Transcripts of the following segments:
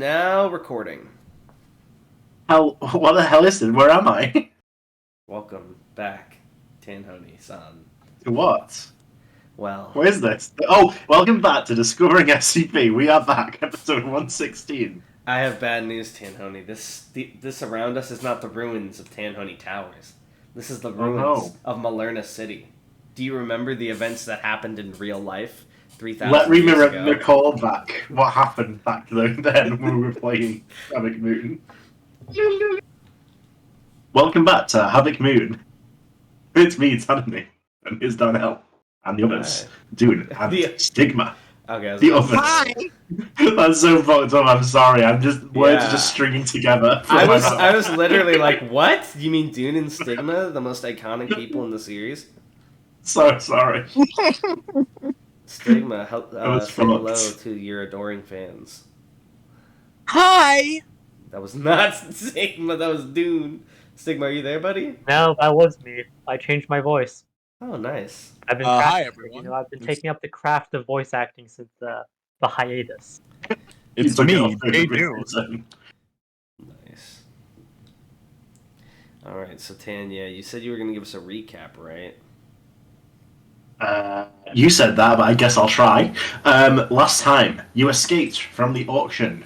Now recording. What the hell is it? Where am I? Welcome back, Tanhony-san. To what? Well, What is this? Oh, welcome back to Discovering SCP. We are back, episode 116. I have bad news, Tanhony. This around us is not the ruins of Tanhony Towers. This is the ruins of Malerna City. Do you remember the events that happened in real life 3,000 Let me years ago? recall back what happened back then when we were playing Havoc Moon. Welcome back to Havoc Moon. It's me, Tanhony, and here's Darnell, and the others, Dune, and Stigma. Okay, the others. Hi! That's so fucked up, I'm sorry, words are just stringing together. I was literally like, what? You mean Dune and Stigma, the most iconic people in the series? So sorry. Stigma, say hello to your adoring fans. Hi! That was not Stigma, that was Dune. Stigma, are you there, buddy? No, that was me. I changed my voice. Oh, nice. I've been hi, everyone. I've been taking up the craft of voice acting since the hiatus. It's me, J Dune. Nice. Alright, so Tanya, you said you were going to give us a recap, right? You said that, but I guess I'll try. Last time, you escaped from the auction,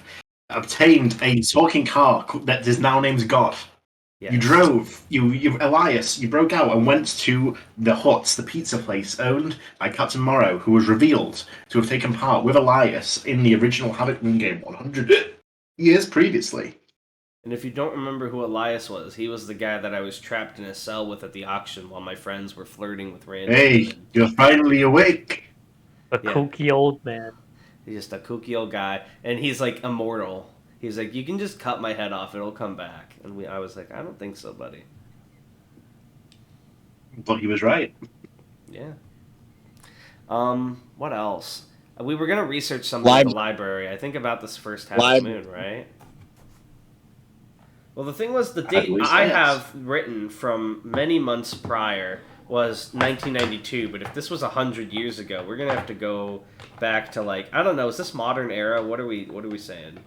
obtained a talking car that is now named God. Yes. You drove, Elias, you broke out and went to the hut, the pizza place owned by Captain Morrow, who was revealed to have taken part with Elias in the original Havoc Moon game 100 years previously. And if you don't remember who Elias was, he was the guy that I was trapped in a cell with at the auction while my friends were flirting with random women. You're finally awake! A kooky old man. He's just a kooky old guy, and he's like immortal. He's like, you can just cut my head off, it'll come back. And I was like, I don't think so, buddy. But he was right. Yeah. What else? We were going to research something at the library. I think about this first half of the moon, right? Well, the thing was, the date I have written from many months prior was 1992, but if this was 100 years ago, we're going to have to go back to, like, I don't know, is this modern era? What are we saying?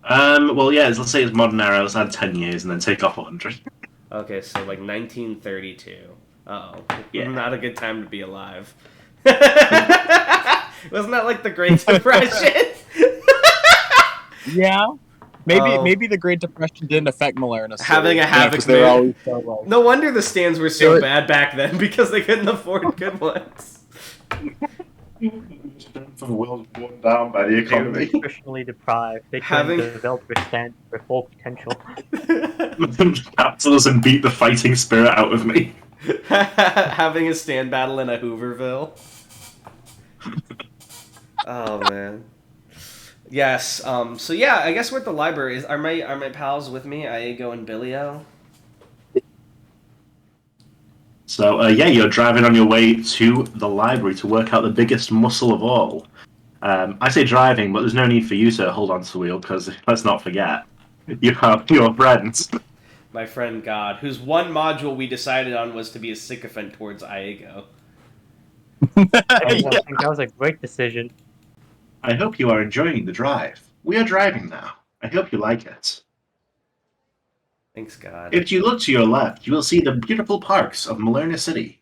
Well, yeah, let's say it's modern era. Let's add 10 years and then take off 100. Okay, so like 1932. Uh-oh. Yeah. Not a good time to be alive. Wasn't that like the Great Depression? Yeah. Maybe the Great Depression didn't affect Malerna. Having a Havoc Moon. No wonder the stands were so bad back then, because they couldn't afford good ones. The world worn down by the economy. They were nutritionally deprived. They couldn't develop their full potential. Capitalism beat the fighting spirit out of me. Having a stand battle in a Hooverville. Oh man. Yes. So yeah, I guess we're at the library. Are my pals with me? Iego and Billio. So, you're driving on your way to the library to work out the biggest muscle of all. I say driving, but there's no need for you to hold on to the wheel, because let's not forget, you have your friends. My friend God, whose one module we decided on was to be a sycophant towards Iego. I think that was a great decision. I hope you are enjoying the drive. We are driving now. I hope you like it. Thanks, God. If you look to your left, you will see the beautiful parks of Malerna City.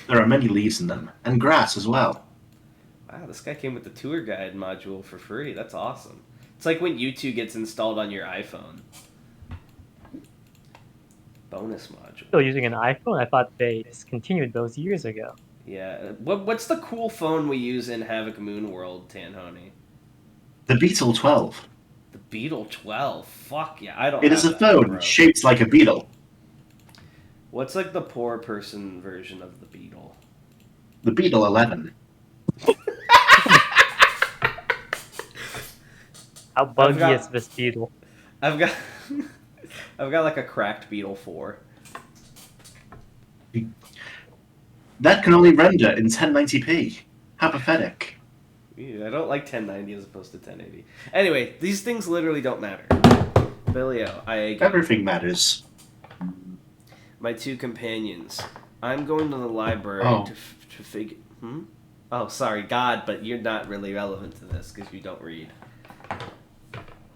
There are many leaves in them, and grass as well. Wow, this guy came with the tour guide module for free. That's awesome. It's like when U2 gets installed on your iPhone. Bonus module. Still using an iPhone? I thought they discontinued those years ago. Yeah. What's the cool phone we use in Havoc Moon World, Tanhony? The Beetle 12. The Beetle 12? Fuck yeah, I don't It is a phone shaped like a beetle. What's like the poor person version of the Beetle? The Beetle 11. How buggy is this Beetle? I've got like a cracked Beetle 4. That can only render in 1080p. How pathetic. Ew, I don't like 1090 as opposed to 1080. Anyway, these things literally don't matter. Billio, everything matters. My two companions. I'm going to the library to figure... Oh, sorry, God, but you're not really relevant to this because you don't read.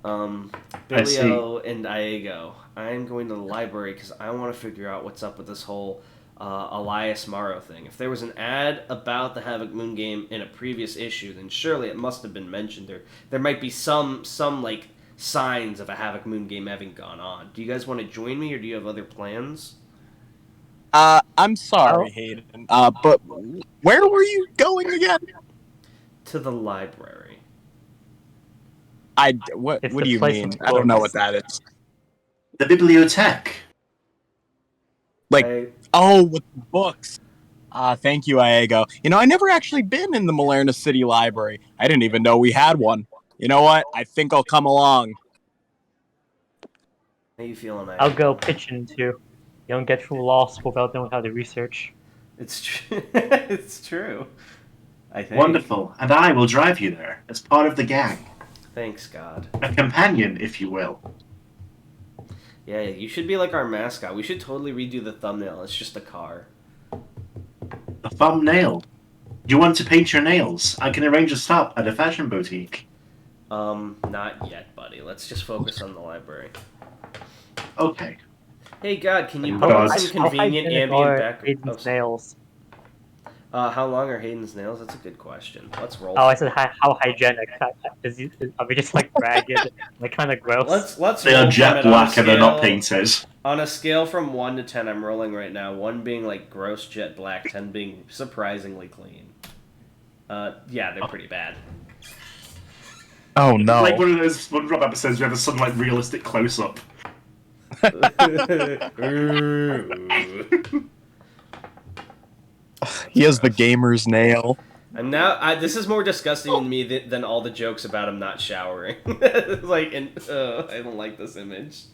Bilio and Iego. I'm going to the library because I want to figure out what's up with this whole Elias Morrow thing. If there was an ad about the Havoc Moon game in a previous issue, then surely it must have been mentioned. There might be some like signs of a Havoc Moon game having gone on. Do you guys want to join me, or do you have other plans? I'm sorry, Hayden. But where were you going again? To the library. What do you mean? I don't know what that is. The bibliothèque. Like, with books. Thank you, Iego. I never actually been in the Malerna City Library. I didn't even know we had one. You know what? I think I'll come along. How you feeling, Iego? I'll go pitching too. You don't get through law school without knowing how to research. It's true. It's true. I think. Wonderful. And I will drive you there as part of the gang. Thanks, God. A companion, if you will. Yeah, you should be like our mascot. We should totally redo the thumbnail. It's just a car. A thumbnail. Do you want to paint your nails? I can arrange a stop at a fashion boutique. Not yet, buddy. Let's just focus on the library. Okay. Hey, God, can you put on some convenient ambient background? Nails. How long are Hayden's nails? That's a good question. Let's roll. Oh, I said how hygienic. Are we just like ragged, like kind of gross? Let's. They are jet black and they're not painted. On a scale from 1 to 10, I'm rolling right now. 1 being like gross jet black, 10 being surprisingly clean. Yeah, they're pretty bad. Oh no! Like one of those SpongeBob episodes where there's some like realistic close up. He has the gamer's nail. And now, this is more disgusting to me than all the jokes about him not showering. I don't like this image.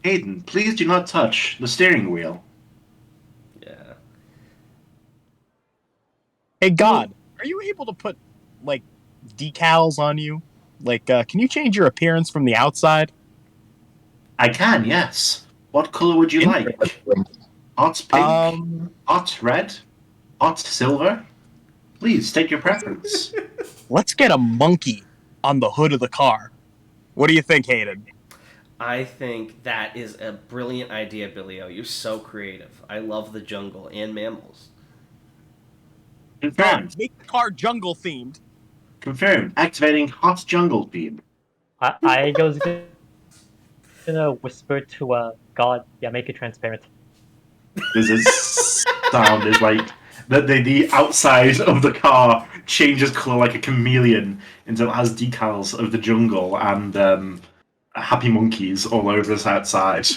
Hayden, please do not touch the steering wheel. Yeah. Hey, God, are you able to put, like, decals on you? Like, can you change your appearance from the outside? I can, yes. What color would you like? Hot pink? Hot red? Hot silver? Please, state your preference. Let's get a monkey on the hood of the car. What do you think, Hayden? I think that is a brilliant idea, Billy-O. You're so creative. I love the jungle and mammals. Confirmed. Make the car jungle-themed. Confirmed. Activating hot jungle theme. I was gonna whisper to God, yeah, make it transparent. This sound is like the outside of the car changes color like a chameleon until it has decals of the jungle and happy monkeys all over this outside.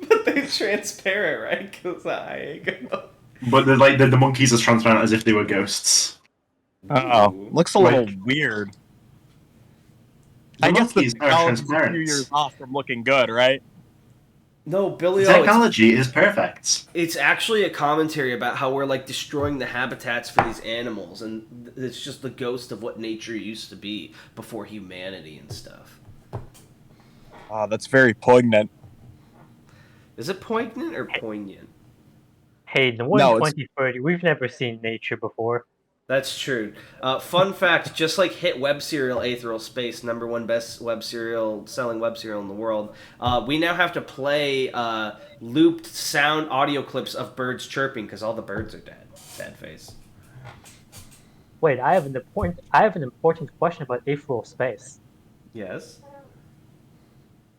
But they're transparent, right? Because Iego. But the monkeys are transparent as if they were ghosts. Looks a little weird. I guess the monkeys are technology's a transparent. few years off from looking good, right? No, Billy-O. The technology is perfect. It's actually a commentary about how we're like destroying the habitats for these animals, and it's just the ghost of what nature used to be before humanity and stuff. Oh, that's very poignant. Is it poignant or poignant? Hey, the one 2030, we've never seen nature before. That's true. Fun fact, just like hit web serial Aetheral Space, #1 best selling web serial in the world, we now have to play looped sound audio clips of birds chirping because all the birds are dead. Sad face. Wait, I have an important question about Aetheral Space. Yes?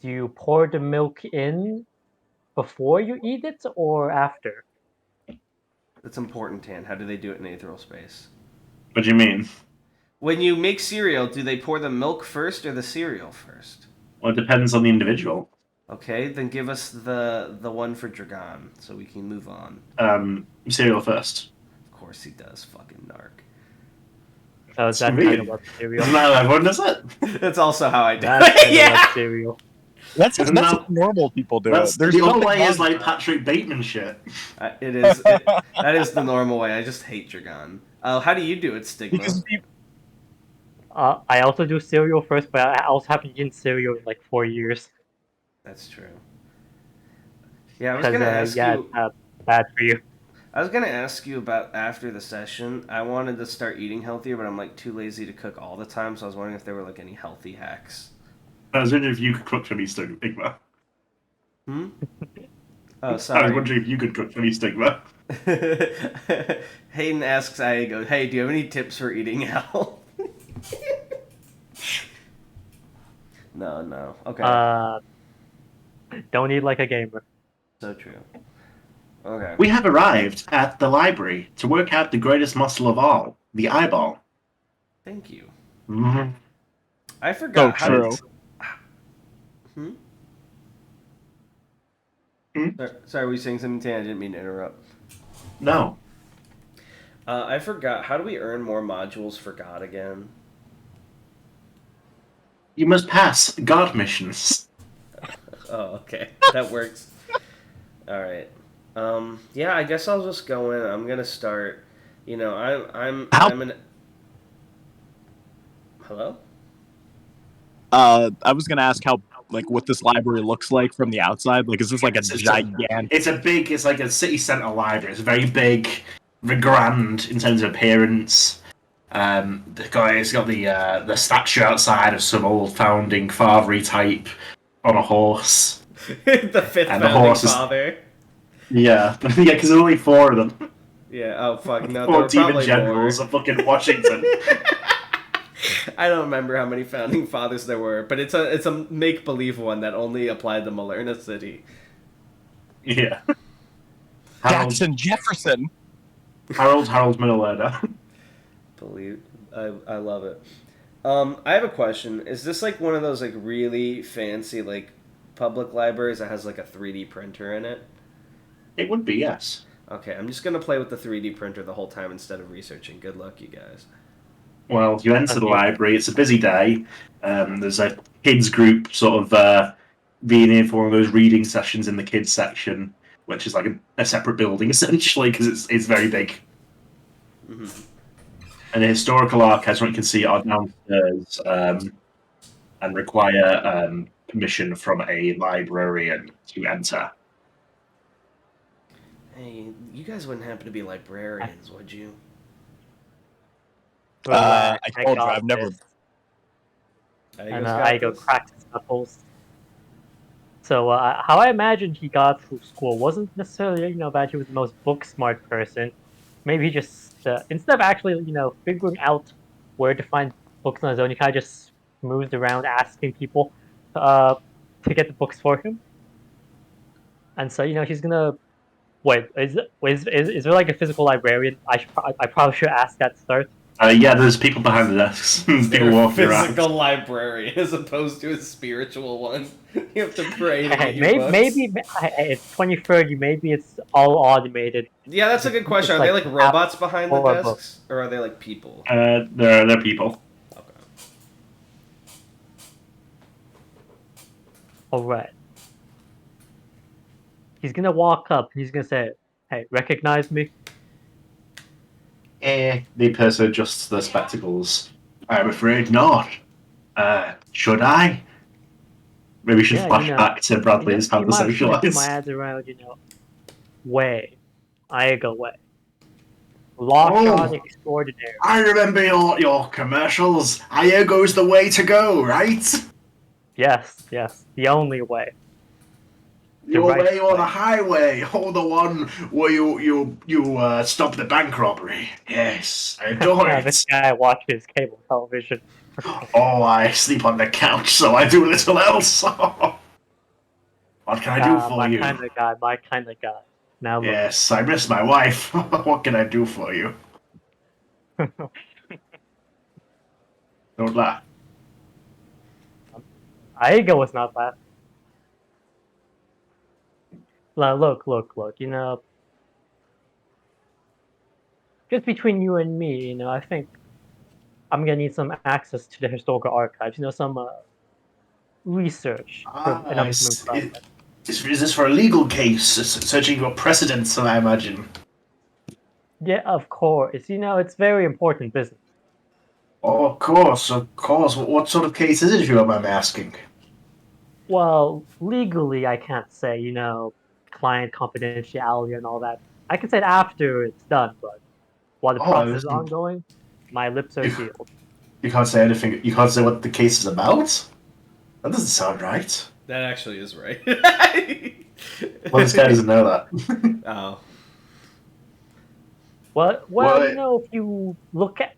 Do you pour the milk in before you eat it or after? That's important, Tan. How do they do it in Aetheral Space? What do you mean? When you make cereal, do they pour the milk first or the cereal first? Well, it depends on the individual. Okay, then give us the one for Dragon, so we can move on. Cereal first. Of course he does, fucking narc. Oh, is that kind of what cereal? Isn't that how everyone does it? That's also how I do it. Yeah! Cereal. That's what normal people do. There's the other way is wrong like Patrick Bateman shit. It is. That is the normal way. I just hate Dragon. How do you do it, Stigma? I also do cereal first, but I also haven't eaten cereal in like 4 years. That's true. Yeah, I was gonna ask you. It's bad for you. I was gonna ask you about after the session. I wanted to start eating healthier, but I'm like too lazy to cook all the time. So I was wondering if there were like any healthy hacks. I was wondering if you could cook for me, Stigma. Oh, sorry. I was wondering if you could cook for me, Stigma. Hayden asks Iago, hey, do you have any tips for eating health? No. Okay. Don't eat like a gamer. So true. Okay. We have arrived at the library to work out the greatest muscle of all, the eyeball. Thank you. Mm-hmm. I forgot how true. Sorry, were you saying something, Tan? I didn't mean to interrupt. No. I forgot. How do we earn more modules for God again? You must pass God missions. Oh, okay. That works. Alright. Yeah, I guess I'll just go in. I'm gonna start. You know, I'm an... Hello? I was gonna ask how, like, what this library looks like from the outside. Like, is this like a gigantic... It's like a city centre library. It's very big, very grand in terms of appearance. It's got the statue outside of some old founding father-y type on a horse. The fifth founding father. Yeah, because there's only 4 of them. Yeah. Oh fuck no. 4 demon generals of fucking Washington. I don't remember how many founding fathers there were, but it's a make believe one that only applied to Malerna City. Yeah. Jackson Jefferson. Harold Malerna. I love it. I have a question. Is this like one of those like really fancy like public libraries that has like a 3D printer in it? It would be, yes. Okay, I'm just gonna play with the 3D printer the whole time instead of researching. Good luck, you guys. Well, you enter the library. It's a busy day. There's a kids group sort of being in for one of those reading sessions in the kids section, which is like a separate building essentially because it's very big. Mm-hmm. And the historical archives, what you can see, are downstairs and require permission from a librarian to enter. Hey, you guys wouldn't happen to be librarians, would you? I told you, I've never... And Aigo cracked his knuckles. So, how I imagined he got through school wasn't necessarily, that he was the most book-smart person. Maybe he just, instead of actually, figuring out where to find books on his own, he kind of just moved around asking people to get the books for him. And so, he's gonna... Wait, is there like a physical librarian? I probably should ask that to start. Yeah, there's people behind the desks. People walking around. Physical librarian as opposed to a spiritual one. You have to pray to get your maybe it's 2030. Maybe it's all automated. Yeah, that's a good question. Are they like robots behind the desks, or are they like people? They're people. Okay. All right. He's gonna walk up and he's gonna say, "Hey, recognize me?" The person adjusts their spectacles. I'm afraid not. Should I? Maybe we should flash back to Bradley's how to socialize. My ads around, way. I go way. Lock-on extraordinary. I remember your commercials. Iago's the way to go, right? Yes, the only way. Your way or the highway, or the one where you stop the bank robbery. Yes, I adore it. This guy watches cable television. Oh, I sleep on the couch, so I do little else. What can I do for you? My kind of guy. Now look. Yes, I miss my wife. What can I do for you? Don't laugh. Aigo was not laughing. Look, just between you and me, I think I'm gonna need some access to the historical archives, some research. Is this for a legal case? Searching for precedents, I imagine. Yeah, of course. It's very important business. Oh, of course. What sort of case is it, if you don't mind me asking? Well, legally, I can't say, client confidentiality and all that. I can say it after it's done, but while the process is ongoing, my lips are sealed. You can't say anything. You can't say what the case is about? That doesn't sound right. That actually is right. Well, this guy doesn't know that. Oh. Well, What? you know,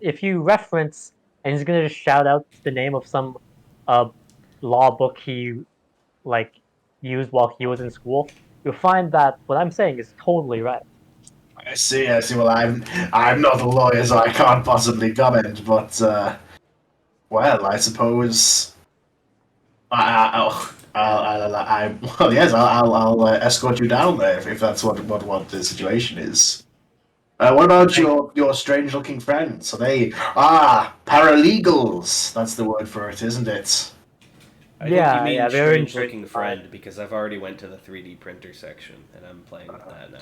if you reference, and he's gonna just shout out the name of some law book he like used while he was in school, you'll find that what I'm saying is totally right. I see. Well, I'm not a lawyer, so I can't possibly comment. But well, I suppose well, yes, I'll escort you down there if that's what the situation is. What about your strange-looking friends? Are they paralegals? That's the word for it, isn't it? I think you mean very strange-looking friend because I've already went to the 3D printer section and I'm playing with that now.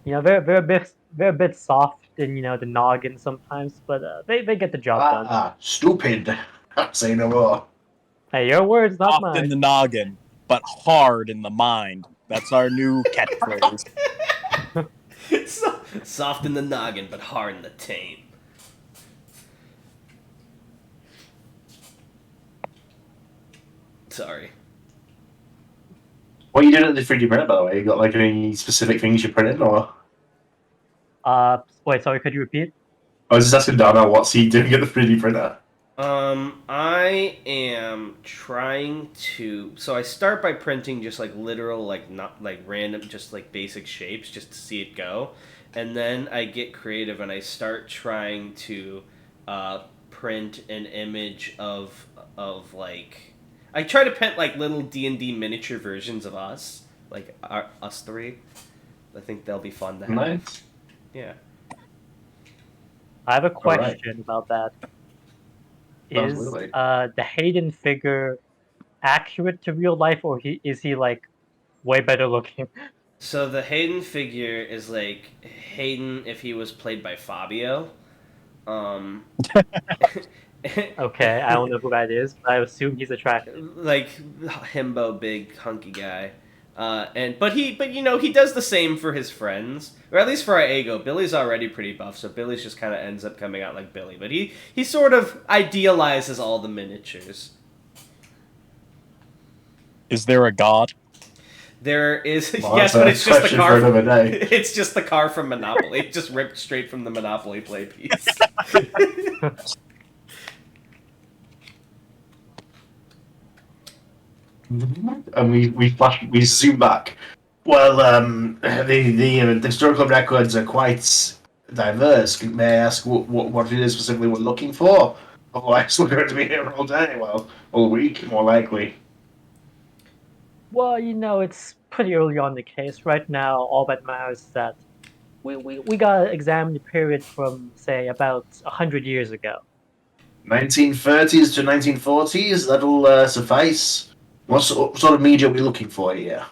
You know, they're a bit soft in the noggin sometimes, but they get the job done. Stupid. Say no more. Hey, your words, not Soft mine. in the noggin, but hard in the mind. That's our new catchphrase. Soft in the noggin, but hard in the taint. Sorry. What are you doing at the 3D printer, by the way? You got like any specific things you're printing, or? Wait, sorry, could you repeat? I was just asking Darnell, what's he doing at the 3D printer? I am trying to. So I start by printing just like literal, like not like random, just like basic shapes, just to see it go, and then I get creative and I start trying to print an image of like. I try to print like little D&D miniature versions of us, like us three. I think they'll be fun to have. Nice. Yeah. I have a question about that. Is the Hayden figure accurate to real life, or is he like way better looking? So the Hayden figure is like Hayden if he was played by Fabio. Okay, I don't know who that is, but I assume he's attractive. Like himbo, big hunky guy. But you know he does the same for his friends, or at least for our Ego. Billy's already pretty buff, so Billy's just kind of ends up coming out like Billy. But he sort of idealizes all the miniatures. Is there a god? There is yes, but it's just the car. It's just the car from Monopoly, just ripped straight from the Monopoly play piece. And we zoom back. Well, the historical records are quite diverse. May I ask what it is specifically we're looking for? Otherwise, we're going to be here all day, well, all week, more likely. Well, you know, it's pretty early on in the case. Right now, all that matters is that we got to examine the period from, say, about 100 years ago. 1930s to 1940s, that'll suffice. What sort of media are we looking for here?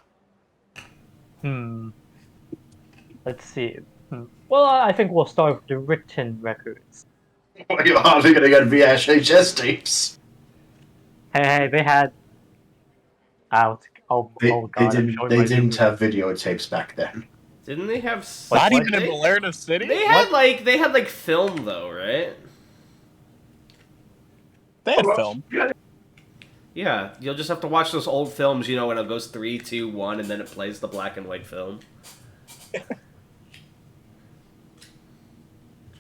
Let's see. Well, I think we'll start with the written records. Well, you're hardly going to get VHS tapes. Hey, they had out. They didn't have videotapes back then. Didn't they have? Not even in Malerna City. They had like film though, right? They had film. Yeah, you'll just have to watch those old films, you know, when it goes 3, 2, 1, and then it plays the black and white film.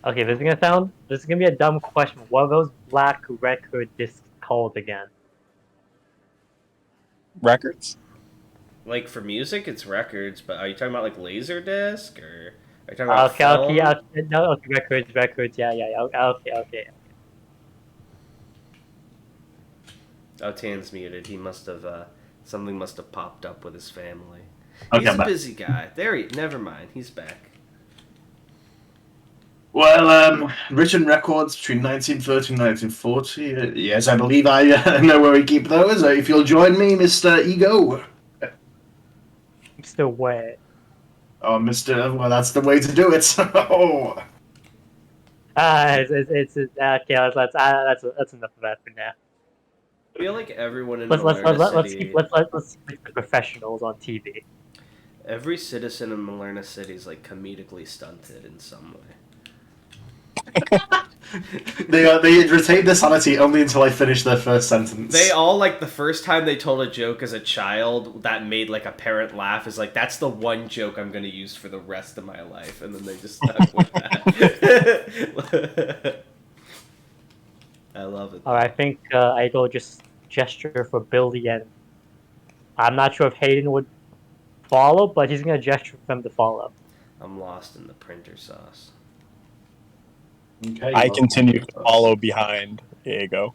Okay, this is gonna be a dumb question. What are those black record discs called again? Records? Like for music, it's records, but are you talking about like Laserdisc or are you talking about film? Records. Yeah. Okay. Oh, Tan's muted. He must have something must have popped up with his family. Okay, He's a busy guy. Never mind. He's back. Well, written records between 1930 and 1940. Yes, I believe I know where we keep those. If you'll join me, Mr. Ego. Mr. Where? Oh, Mr. Well, that's the way to do it. Oh. It's okay. That's enough of that for now. I feel like everyone in let's City... keep the professionals on TV. Every citizen in Malerna City is like comedically stunted in some way. They retain their sanity only until I finish their first sentence. They all, like, the first time they told a joke as a child that made, like, a parent laugh is like, that's the one joke I'm going to use for the rest of my life. And then they just stuck with that. I love it. I think I go just gesture for Billy, and I'm not sure if Hayden would follow, but he's going to gesture for them to follow. I'm lost in the printer sauce. Okay, I continue to follow behind Diego.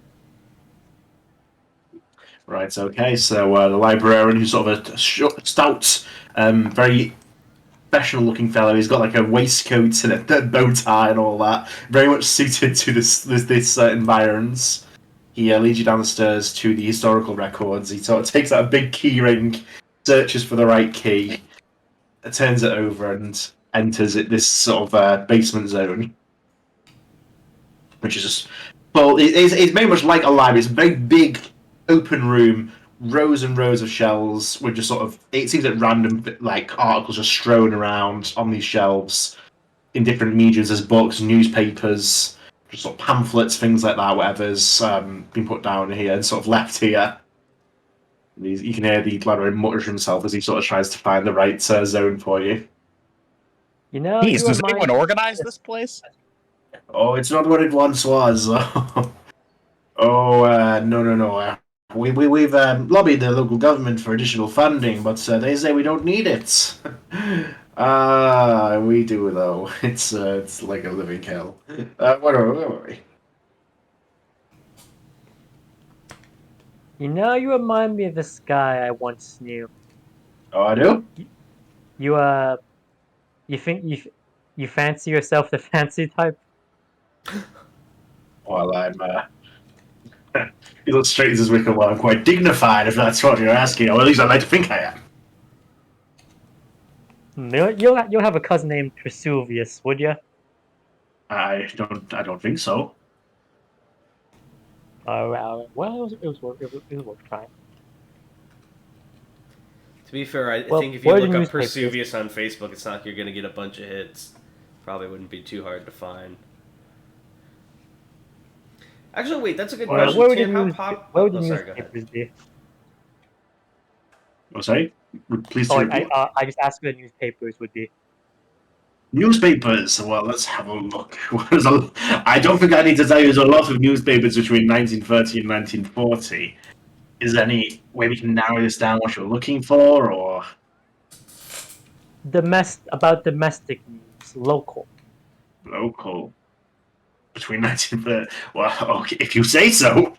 Right, okay, so the librarian, who's sort of a stout, very professional-looking fellow, he's got like a waistcoat and a bow tie and all that, very much suited to this environs. He leads you down the stairs to the historical records. He sort of takes out a big key ring, searches for the right key, turns it over, and enters this sort of basement zone. Which is just, well, it's very much like a library. It's a very big, open room, rows and rows of shelves with just sort of, it seems like random, like, articles just strewn around on these shelves in different mediums. There's books, newspapers, just sort of pamphlets, things like that, whatever's been put down here and sort of left here. You can hear the librarian mutter himself as he sort of tries to find the right zone for you. You know, does anyone organize this place? Oh, it's not what it once was. No. We've lobbied the local government for additional funding, but they say we don't need it. We do though. It's like a living hell. Where are we? You know, you remind me of this guy I once knew. Oh, I do? You think you fancy yourself the fancy type? Well, he looks straight as his wicked. Well, I'm quite dignified, if that's what you're asking. Or at least I like to think I am. You'll have a cousin named Vesuvius, would you? I don't think so. Well, it was worth trying. To be fair, I think if you look up Vesuvius on Facebook, it's not like you're going to get a bunch of hits. Probably wouldn't be too hard to find. Actually, wait, that's a good question. Where would the newspapers be? Oh, sorry? Please I just asked where the newspapers would be. Newspapers? Well, let's have a look. I don't think I need to tell you there's a lot of newspapers between 1930 and 1940. Is there any way we can narrow this down what you're looking for, or...? About domestic news, local. Local? Between 1930... Well, okay, if you say so.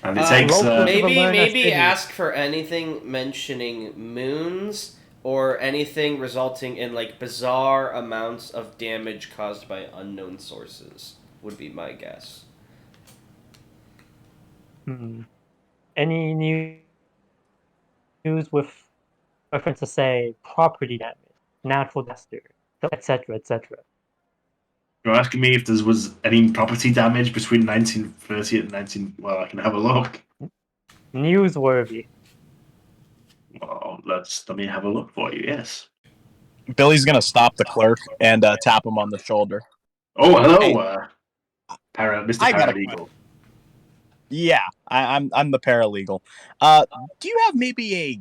And it takes... Maybe ask for anything mentioning moons, or anything resulting in, like, bizarre amounts of damage caused by unknown sources, would be my guess. Any news with reference to, say, property damage, natural disaster, etc., etc. You're asking me if there was any property damage between 1930 and 19... Well, I can have a look. Newsworthy. Well, let me have a look for you, yes. Billy's gonna stop the clerk and tap him on the shoulder. Oh, hello, Mr. Paralegal. Yeah, I'm the paralegal. Do you have maybe a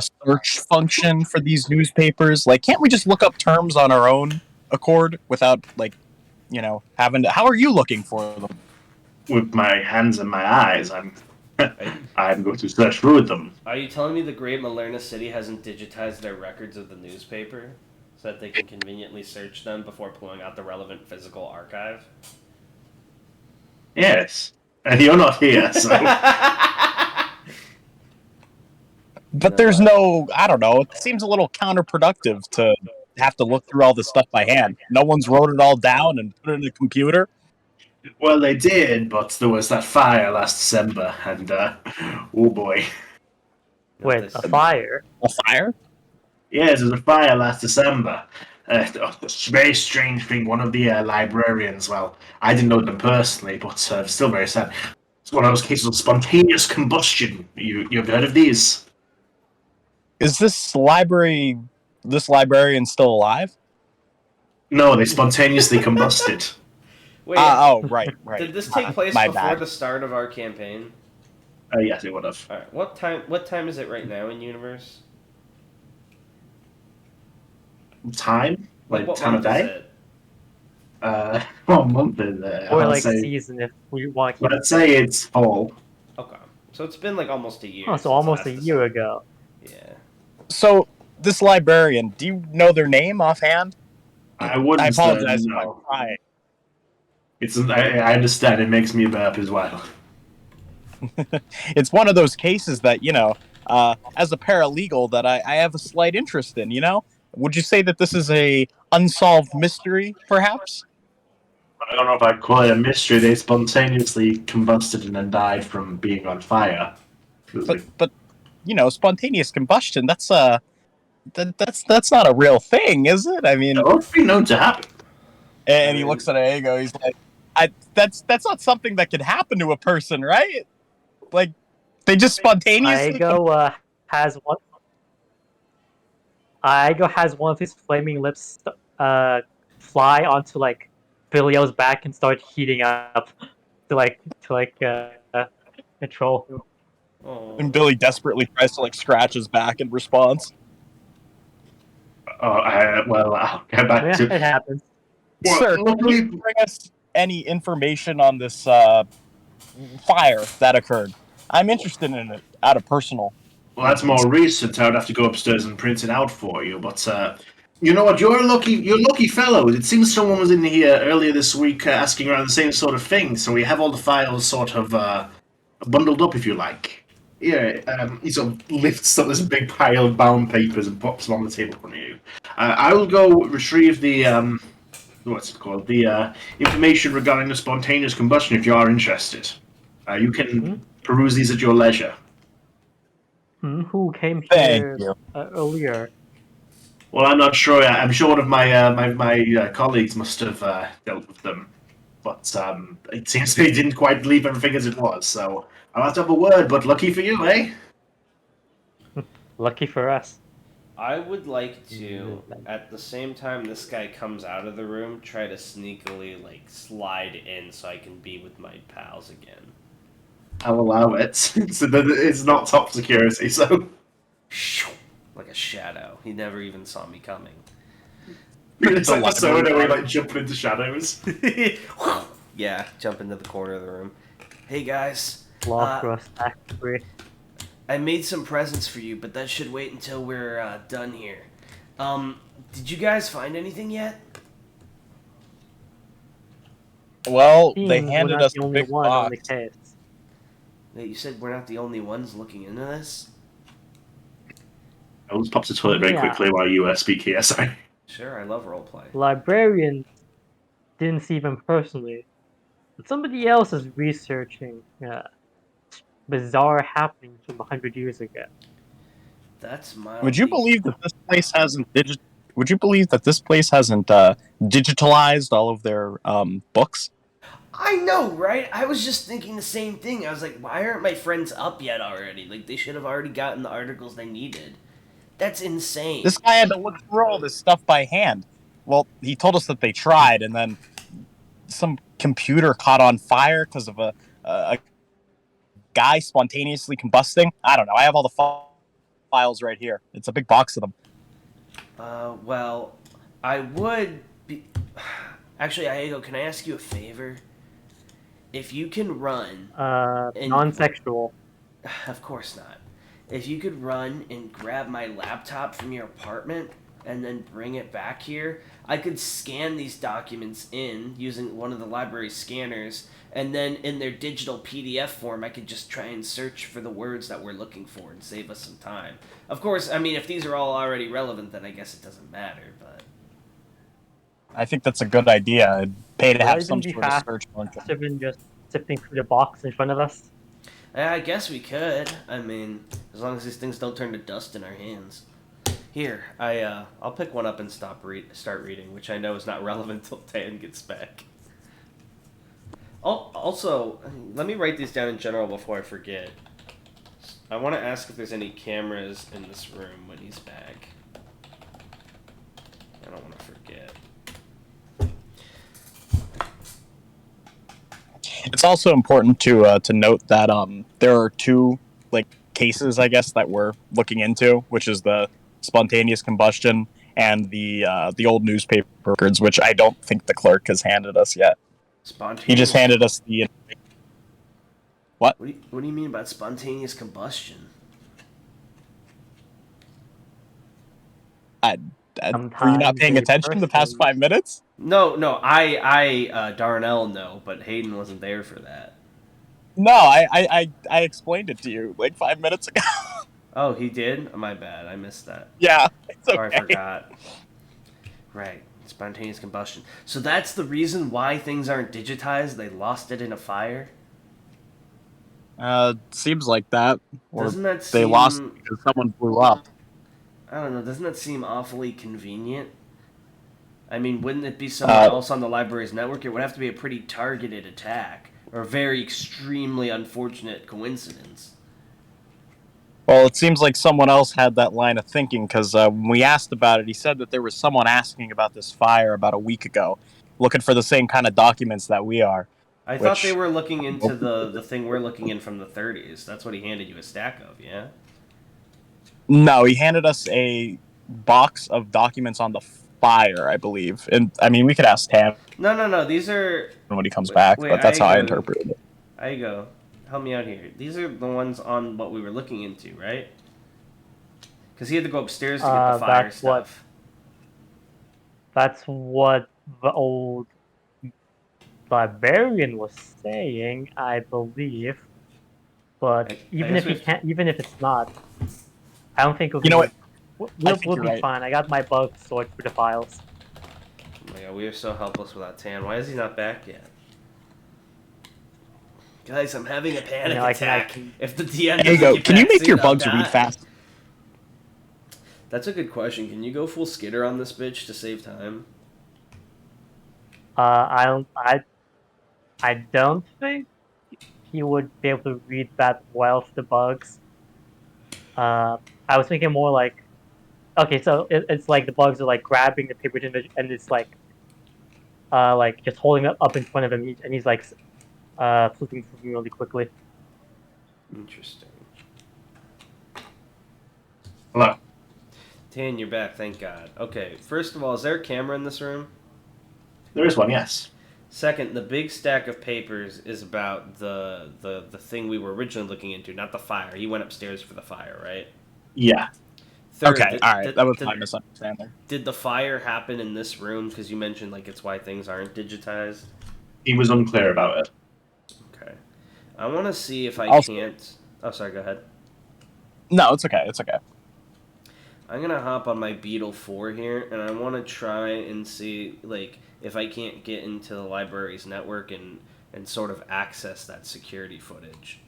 search function for these newspapers? Like, can't we just look up terms on our own accord without, like, having to... How are you looking for them? With my hands and my eyes, I'm going to search through them. Are you telling me the Great Malerna City hasn't digitized their records of the newspaper so that they can conveniently search them before pulling out the relevant physical archive? Yes. And you're not here, so... But there's no... I don't know. It seems a little counterproductive to have to look through all this stuff by hand. No one's wrote it all down and put it in a computer. Well, they did, but there was that fire last December, and, oh boy. Wait, a fire? A fire? Yes, there was a fire last December. A very strange thing, one of the librarians, well, I didn't know them personally, but still very sad. It's one of those cases of spontaneous combustion. You've heard of these? Is this librarian still alive? No, they spontaneously combusted. Wait, right. Did this take place before the start of our campaign? Yes, it would have. All right. What time is it right now in universe? Time? What Time of month is day? it? What month is it? Or like season if we want to keep Let's say it's fall. Okay, so it's been like almost a year. Oh, so almost a year ago. Yeah. So this librarian, do you know their name offhand? I wouldn't. I apologize if No. I'm trying. I understand. It makes me burp as well. It's one of those cases that, as a paralegal, that I have a slight interest in, Would you say that this is a unsolved mystery, perhaps? I don't know if I'd call it a mystery. They spontaneously combusted and then died from being on fire. But spontaneous combustion, that's not a real thing, is it? I mean, it's been known to happen. And he looks at Aego, he's like, that's not something that could happen to a person, right? Like, they just spontaneously... Aego has one of his flaming lips fly onto like Bilio's back and start heating up to control him. Oh. And Billy desperately tries to scratch his back in response. I'll get back to it happens. Sir, can you bring us any information on this fire that occurred? I'm interested in it out of personal. Well, that's more recent. I would have to go upstairs and print it out for you. But you know what? You're a lucky fellow. It seems someone was in here earlier this week asking around the same sort of thing. So we have all the files sort of bundled up, if you like. Yeah, he sort of lifts up this big pile of bound papers and pops them on the table in front of you. I will go retrieve the what's it called? The information regarding the spontaneous combustion if you are interested. You can peruse these at your leisure. Who came here earlier? Well, I'm not sure. I'm sure one of my colleagues must have dealt with them, but it seems they didn't quite leave everything as it was. So I'll have to have a word. But lucky for you, eh? Lucky for us. I would like to, at the same time this guy comes out of the room, try to sneakily slide in so I can be with my pals again. I'll allow it. So it's not top security, so like a shadow. He never even saw me coming. It's like the soda where jumping into shadows. Yeah, jump into the corner of the room. Hey guys. I made some presents for you, but that should wait until we're done here. Did you guys find anything yet? Well, they handed us a big box. Wait, you said we're not the only ones looking into this? I'll just pop to the toilet very quickly while you speak here, sorry. Sure, I love roleplay. Librarian didn't see them personally, but somebody else is researching bizarre happenings from 100 years ago. That's my. Would you believe that this place hasn't digitalized all of their books? I know, right? I was just thinking the same thing. I was like, why aren't my friends up yet already? Like, they should have already gotten the articles they needed. That's insane. This guy had to look through all this stuff by hand. Well, he told us that they tried, and then some computer caught on fire because of a guy spontaneously combusting. I don't know. I have all the files right here. It's a big box of them. Well, I would be... Actually, Iego, can I ask you a favor? If you can run... non-sexual. Of course not. If you could run and grab my laptop from your apartment and then bring it back here, I could scan these documents in using one of the library scanners, and then in their digital PDF form, I could just try and search for the words that we're looking for and save us some time. Of course, I mean, if these are all already relevant, then I guess it doesn't matter, but... I think that's a good idea. I'd pay to have some sort of search function. Just sifting through the box in front of us. I guess we could. I mean, as long as these things don't turn to dust in our hands. Here, I'll pick one up and start reading, which I know is not relevant till Tan gets back. Also, let me write these down in general before I forget. I want to ask if there's any cameras in this room when he's back. I don't want to forget. It's also important to note that there are two cases, I guess, that we're looking into, which is the spontaneous combustion and the old newspaper records, which I don't think the clerk has handed us yet. He just handed us the. What? What do you mean by spontaneous combustion? Were you not paying attention the past 5 minutes? No, I Darnell know, but Hayden wasn't there for that. No, I explained it to you like 5 minutes ago. Oh, he did? My bad, I missed that. Yeah, it's okay. Or I forgot. Right, spontaneous combustion. So that's the reason why things aren't digitized? They lost it in a fire? Seems like that. Or doesn't that they lost it because someone blew up. I don't know, doesn't that seem awfully convenient? I mean, wouldn't it be someone else on the library's network? It would have to be a pretty targeted attack, or a very extremely unfortunate coincidence. Well, it seems like someone else had that line of thinking, because when we asked about it, he said that there was someone asking about this fire about a week ago, looking for the same kind of documents that we are. I thought they were looking into the thing we're looking in from the 30s. That's what he handed you a stack of, yeah? No, he handed us a box of documents on the fire, I believe. And, I mean, we could ask Tam. No, these are... when he comes back, but that's how I interpreted it. Aigo, help me out here. These are the ones on what we were looking into, right? Because he had to go upstairs to get the fire stuff. That's what the old librarian was saying, I believe. But even if it's not, I don't think it'll be... You know what? We'll be fine. I got my bugs sorted through the files. Oh my god, we are so helpless without Tan. Why is he not back yet? Guys, I'm having a panic attack. If the DM there you go. Can you make your bugs read fast? That's a good question. Can you go full skitter on this bitch to save time? I don't think he would be able to read that well for the bugs. I was thinking more like, okay, so it's like the bugs are like grabbing the paper and it's like just holding it up in front of him, and he's like flipping through really quickly. Interesting. Hello. Tan, you're back, thank God. Okay, first of all, is there a camera in this room? There is one, yes. Second, the big stack of papers is about the thing we were originally looking into, not the fire. He went upstairs for the fire, right? Yeah. Third, okay, alright, that was my misunderstanding. Did the fire happen in this room? Because you mentioned like it's why things aren't digitized. He was unclear about it. Okay. I want to see if I can't... Oh, sorry, go ahead. No, it's okay, it's okay. I'm going to hop on my Beetle 4 here, and I want to try and see, like, if I can't get into the library's network and sort of access that security footage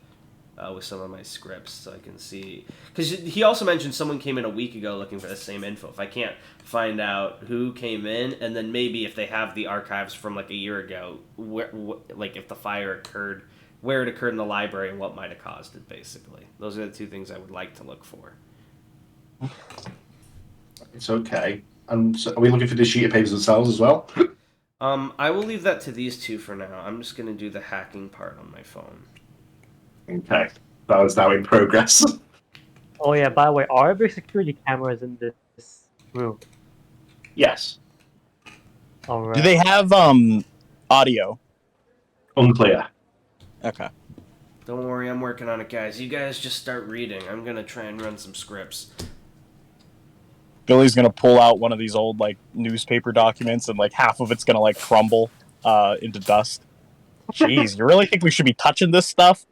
with some of my scripts so I can see. Because he also mentioned someone came in a week ago looking for the same info. If I can't find out who came in, and then maybe if they have the archives from, like, a year ago, like, if the fire occurred, where it occurred in the library and what might have caused it, basically. Those are the two things I would like to look for. It's okay. So are we looking for the sheet of papers themselves as well? I will leave that to these two for now. I'm just going to do the hacking part on my phone. Okay. That was now in progress. Oh yeah, by the way, are there security cameras in this room? Yes. Alright. Do they have audio? Unclear. Okay. Don't worry, I'm working on it, guys. You guys just start reading. I'm going to try and run some scripts. Billy's gonna pull out one of these old newspaper documents, and half of it's gonna crumble into dust. Jeez, you really think we should be touching this stuff?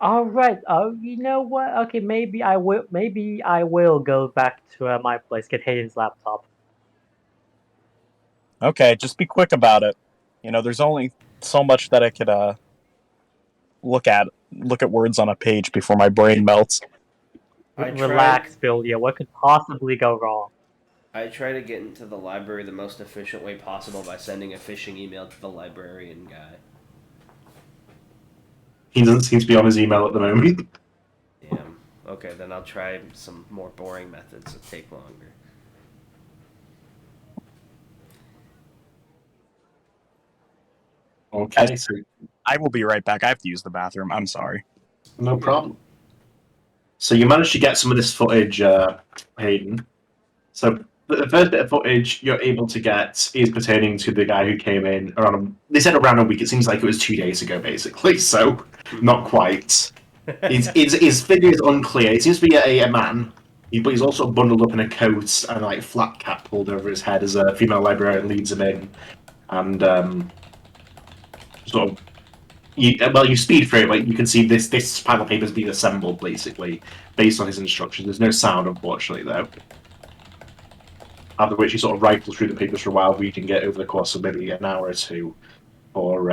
All right. You know what? Okay, maybe I will. Maybe I will go back to my place, get Hayden's laptop. Okay, just be quick about it. You know, there's only so much that I could look at words on a page before my brain melts. Relax, Billy. What could possibly go wrong? I try to get into the library the most efficient way possible by sending a phishing email to the librarian guy. He doesn't seem to be on his email at the moment. Damn. Okay, then I'll try some more boring methods that take longer. Okay, so I will be right back. I have to use the bathroom. I'm sorry. no problem. So you managed to get some of this footage, Hayden. So the first bit of footage you're able to get is pertaining to the guy who came in they said around a week. It seems like it was 2 days ago, basically. So not quite. His figure is unclear. It seems to be a man, but he's also bundled up in a coat and like flat cap pulled over his head as a female librarian leads him in, and sort of. You speed through it, but you can see this pile of papers being assembled, basically, based on his instructions. There's no sound, unfortunately, though. After which you sort of rifle through the papers for a while, reading it over the course of maybe an hour or two, or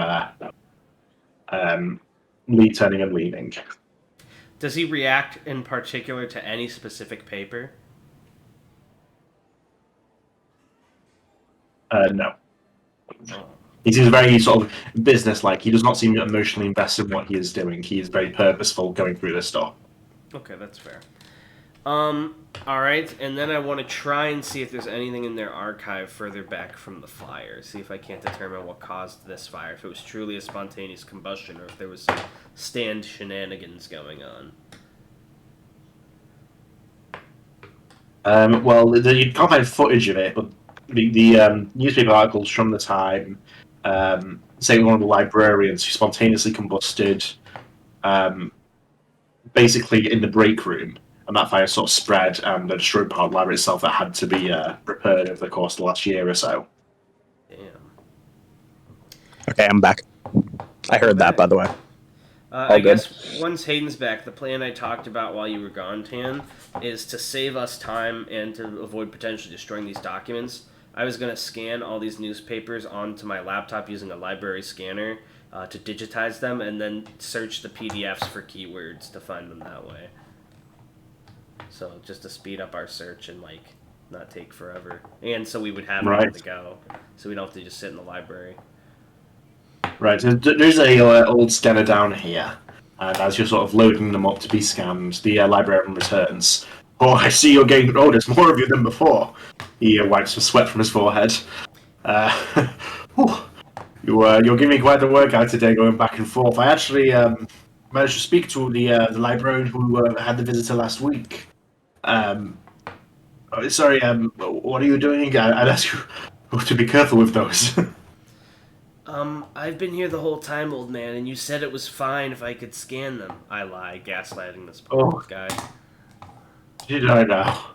Lee turning and leaving. Does he react in particular to any specific paper? No. He seems very sort of business-like. He does not seem emotionally invested in what he is doing. He is very purposeful going through this stuff. Okay, that's fair. Alright, and then I want to try and see if there's anything in their archive further back from the fire. See if I can't determine what caused this fire. If it was truly a spontaneous combustion, or if there was some stand shenanigans going on. Well, you can't find footage of it, but the newspaper articles from the time say one of the librarians who spontaneously combusted basically in the break room, and that fire sort of spread and destroyed part of the library itself that had to be repaired over the course of the last year or so. Damn. Okay, I'm back. I heard that, by the way. I guess once Hayden's back, the plan I talked about while you were gone, Tan, is to save us time and to avoid potentially destroying these documents. I was going to scan all these newspapers onto my laptop using a library scanner to digitize them, and then search the PDFs for keywords to find them that way. So just to speed up our search and like not take forever, and so we would have it on the go, so we don't have to just sit in the library. Right, there's a old scanner down here, and as you're sort of loading them up to be scanned, the librarian returns. Oh, I see you're getting... Oh, there's more of you than before. He wipes some sweat from his forehead. You're giving me quite the workout today, going back and forth. I actually managed to speak to the librarian who had the visitor last week. Sorry, what are you doing? I'd ask you to be careful with those. I've been here the whole time, old man, and you said it was fine if I could scan them. I lie, gaslighting this poor guy. Did I now?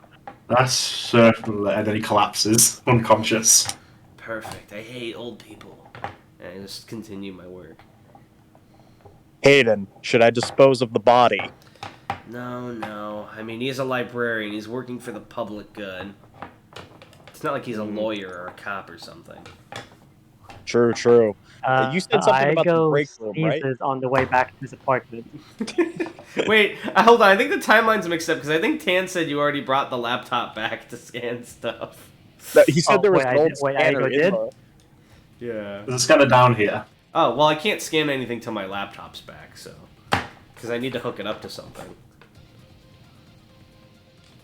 That's certainly... And then he collapses, unconscious. Perfect. I hate old people. And I just continue my work. Hayden, should I dispose of the body? No. I mean, he's a librarian. He's working for the public good. It's not like he's a lawyer or a cop or something. True. You said something about the break room, right? On the way back to his apartment. Wait, hold on. I think the timeline's mixed up, because I think Tan said you already brought the laptop back to scan stuff. He said there was an old scanner in there. Yeah. There's a scanner down here. Oh, well, I can't scan anything till my laptop's back, so... Because I need to hook it up to something.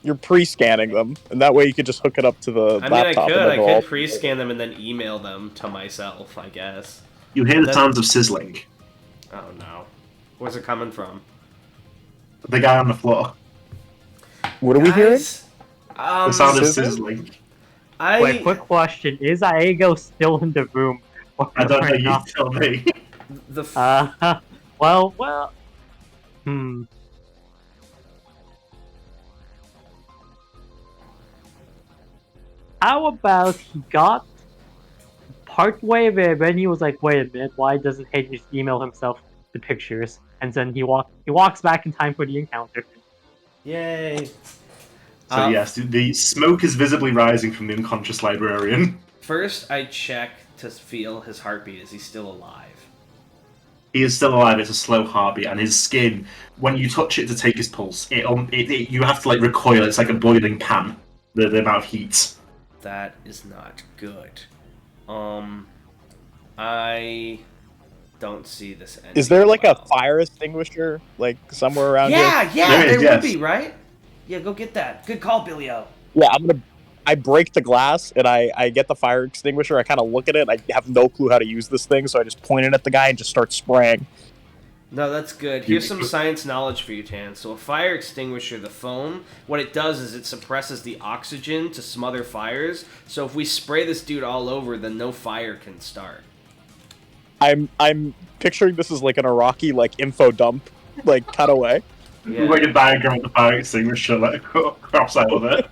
You're pre-scanning them, and that way you could just hook it up to the laptop. I could pre-scan them and then email them to myself, I guess. You hear the sounds of sizzling. Oh, no. Where's it coming from? The guy on the floor. What are we hearing? The sound of sizzling. Wait, quick question. Is Aego still in the room? I don't know, you tell me. Well... How about he got partway there, then he was like, wait a minute, why doesn't Hayden just email himself the pictures? And then he walks back in time for the encounter. Yay! So yes, the smoke is visibly rising from the unconscious librarian. First, I check to feel his heartbeat. Is he still alive? He is still alive. It's a slow heartbeat, and his skin, when you touch it to take his pulse, you have to like recoil. It's like a boiling pan. The amount of heat. That is not good. I don't see this ending. Is there like a fire extinguisher like somewhere around here? Yeah, there would be, right? Yeah, go get that. Good call, Billy-O. Yeah, I break the glass and I get the fire extinguisher. I kind of look at it. I have no clue how to use this thing, so I just point it at the guy and just start spraying. No, that's good. Here's some science knowledge for you, Tan. So a fire extinguisher, the foam, what it does is it suppresses the oxygen to smother fires. So if we spray this dude all over, then no fire can start. I'm picturing this as like an Iraqi info dump cutaway. Yeah. Like a diagram of the fire extinguisher, let it cross out of it.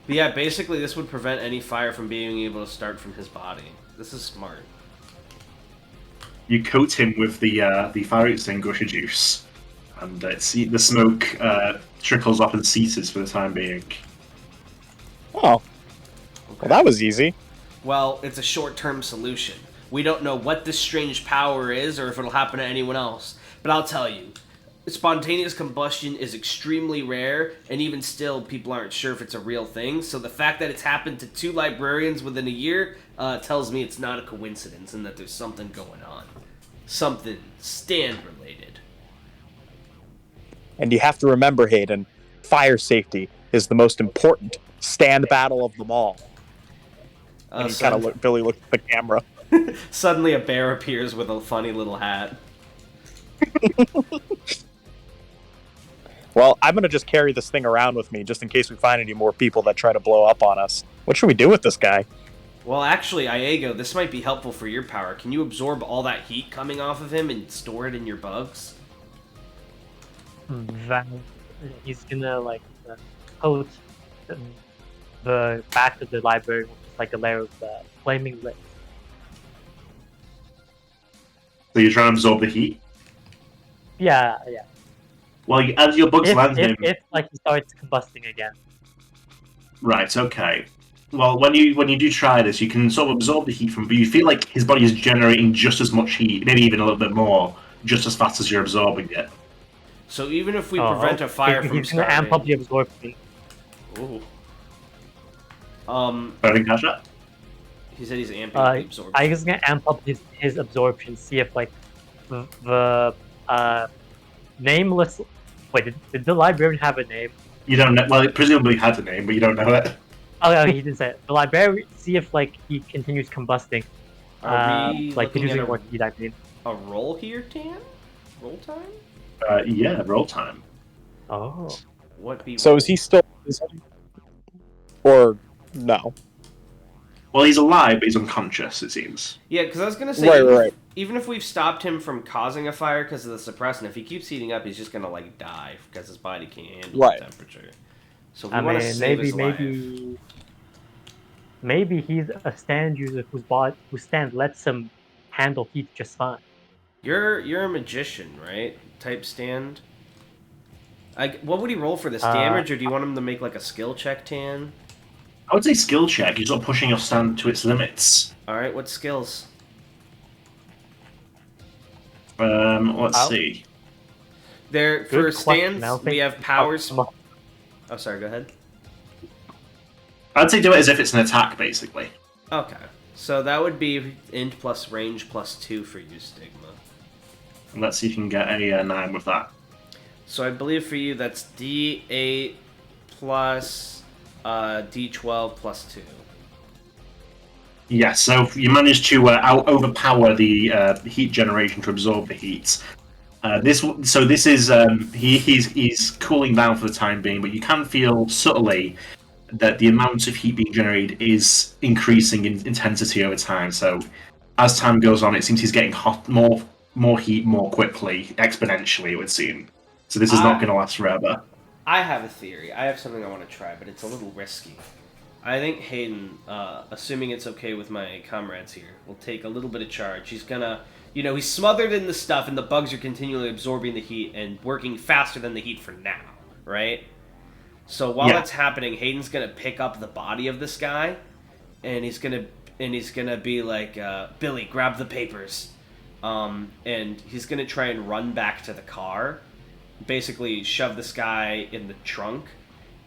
But yeah, basically this would prevent any fire from being able to start from his body. This is smart. You coat him with the fire extinguisher juice, and the smoke trickles off and ceases for the time being. Oh, okay. Well, that was easy. Well, it's a short-term solution. We don't know what this strange power is or if it'll happen to anyone else. But I'll tell you, spontaneous combustion is extremely rare, and even still, people aren't sure if it's a real thing. So the fact that it's happened to 2 librarians within a year tells me it's not a coincidence and that there's something going on. Something stand-related. And you have to remember, Hayden, fire safety is the most important stand battle of them all. And he kind of Billy looked at the camera. Suddenly a bear appears with a funny little hat. Well, I'm going to just carry this thing around with me just in case we find any more people that try to blow up on us. What should we do with this guy? Well, actually, Iego, this might be helpful for your power. Can you absorb all that heat coming off of him and store it in your bugs? He's gonna coat the back of the library with a layer of flaming lit. So you're trying to absorb the heat? Yeah. Well, as your bugs land him... If he starts combusting again. Right, okay. Well, when you do try this, you can sort of absorb the heat but you feel like his body is generating just as much heat, maybe even a little bit more, just as fast as you're absorbing it. So even if we prevent a fire from he's going to amp up the absorption. Ooh. I didn't catch that. He said he's amping up the absorption. I was going to amp up his absorption, see if the nameless... Wait, did the librarian have a name? You don't know. Well, it presumably had a name, but you don't know it. Oh, no, he didn't say it. The librarian, see if he continues combusting. Are we producing more heat, I mean. A roll here, Tan? Roll time? Yeah, roll time. Oh. So is he still... Or no? Well, he's alive, but he's unconscious, it seems. Yeah, because I was going to say, right. Even if we've stopped him from causing a fire because of the suppressant, if he keeps heating up, he's just going to, die because his body can't handle the temperature. So we want to save his life. Maybe he's a stand user whose stand lets him handle heat just fine. You're a magician, right? Type stand. What would he roll for this damage, or do you want him to make a skill check, Tan? I would say skill check. You're sort of pushing your stand to its limits. All right, what skills? Let's see. For stands, we have powers. Oh, sorry. Go ahead. I'd say do it as if it's an attack, basically. Okay, so that would be int plus range plus 2 for you, Stigma. And let's see if you can get a 9 with that. So I believe for you that's D8 plus D12 plus 2. Yes, so you managed to overpower the heat generation to absorb the heat. This is he's cooling down for the time being, but you can feel subtly that the amount of heat being generated is increasing in intensity over time. So as time goes on, it seems he's getting hot, more heat more quickly, exponentially, it would seem. So this is not going to last forever. I have a theory. I have something I want to try, but it's a little risky. I think Hayden, assuming it's okay with my comrades here, will take a little bit of charge. He's gonna, he's smothered in the stuff, and the bugs are continually absorbing the heat and working faster than the heat for now, right? So while that's happening, Hayden's gonna pick up the body of this guy, and he's gonna be like, Billy, grab the papers, and he's gonna try and run back to the car, basically shove this guy in the trunk.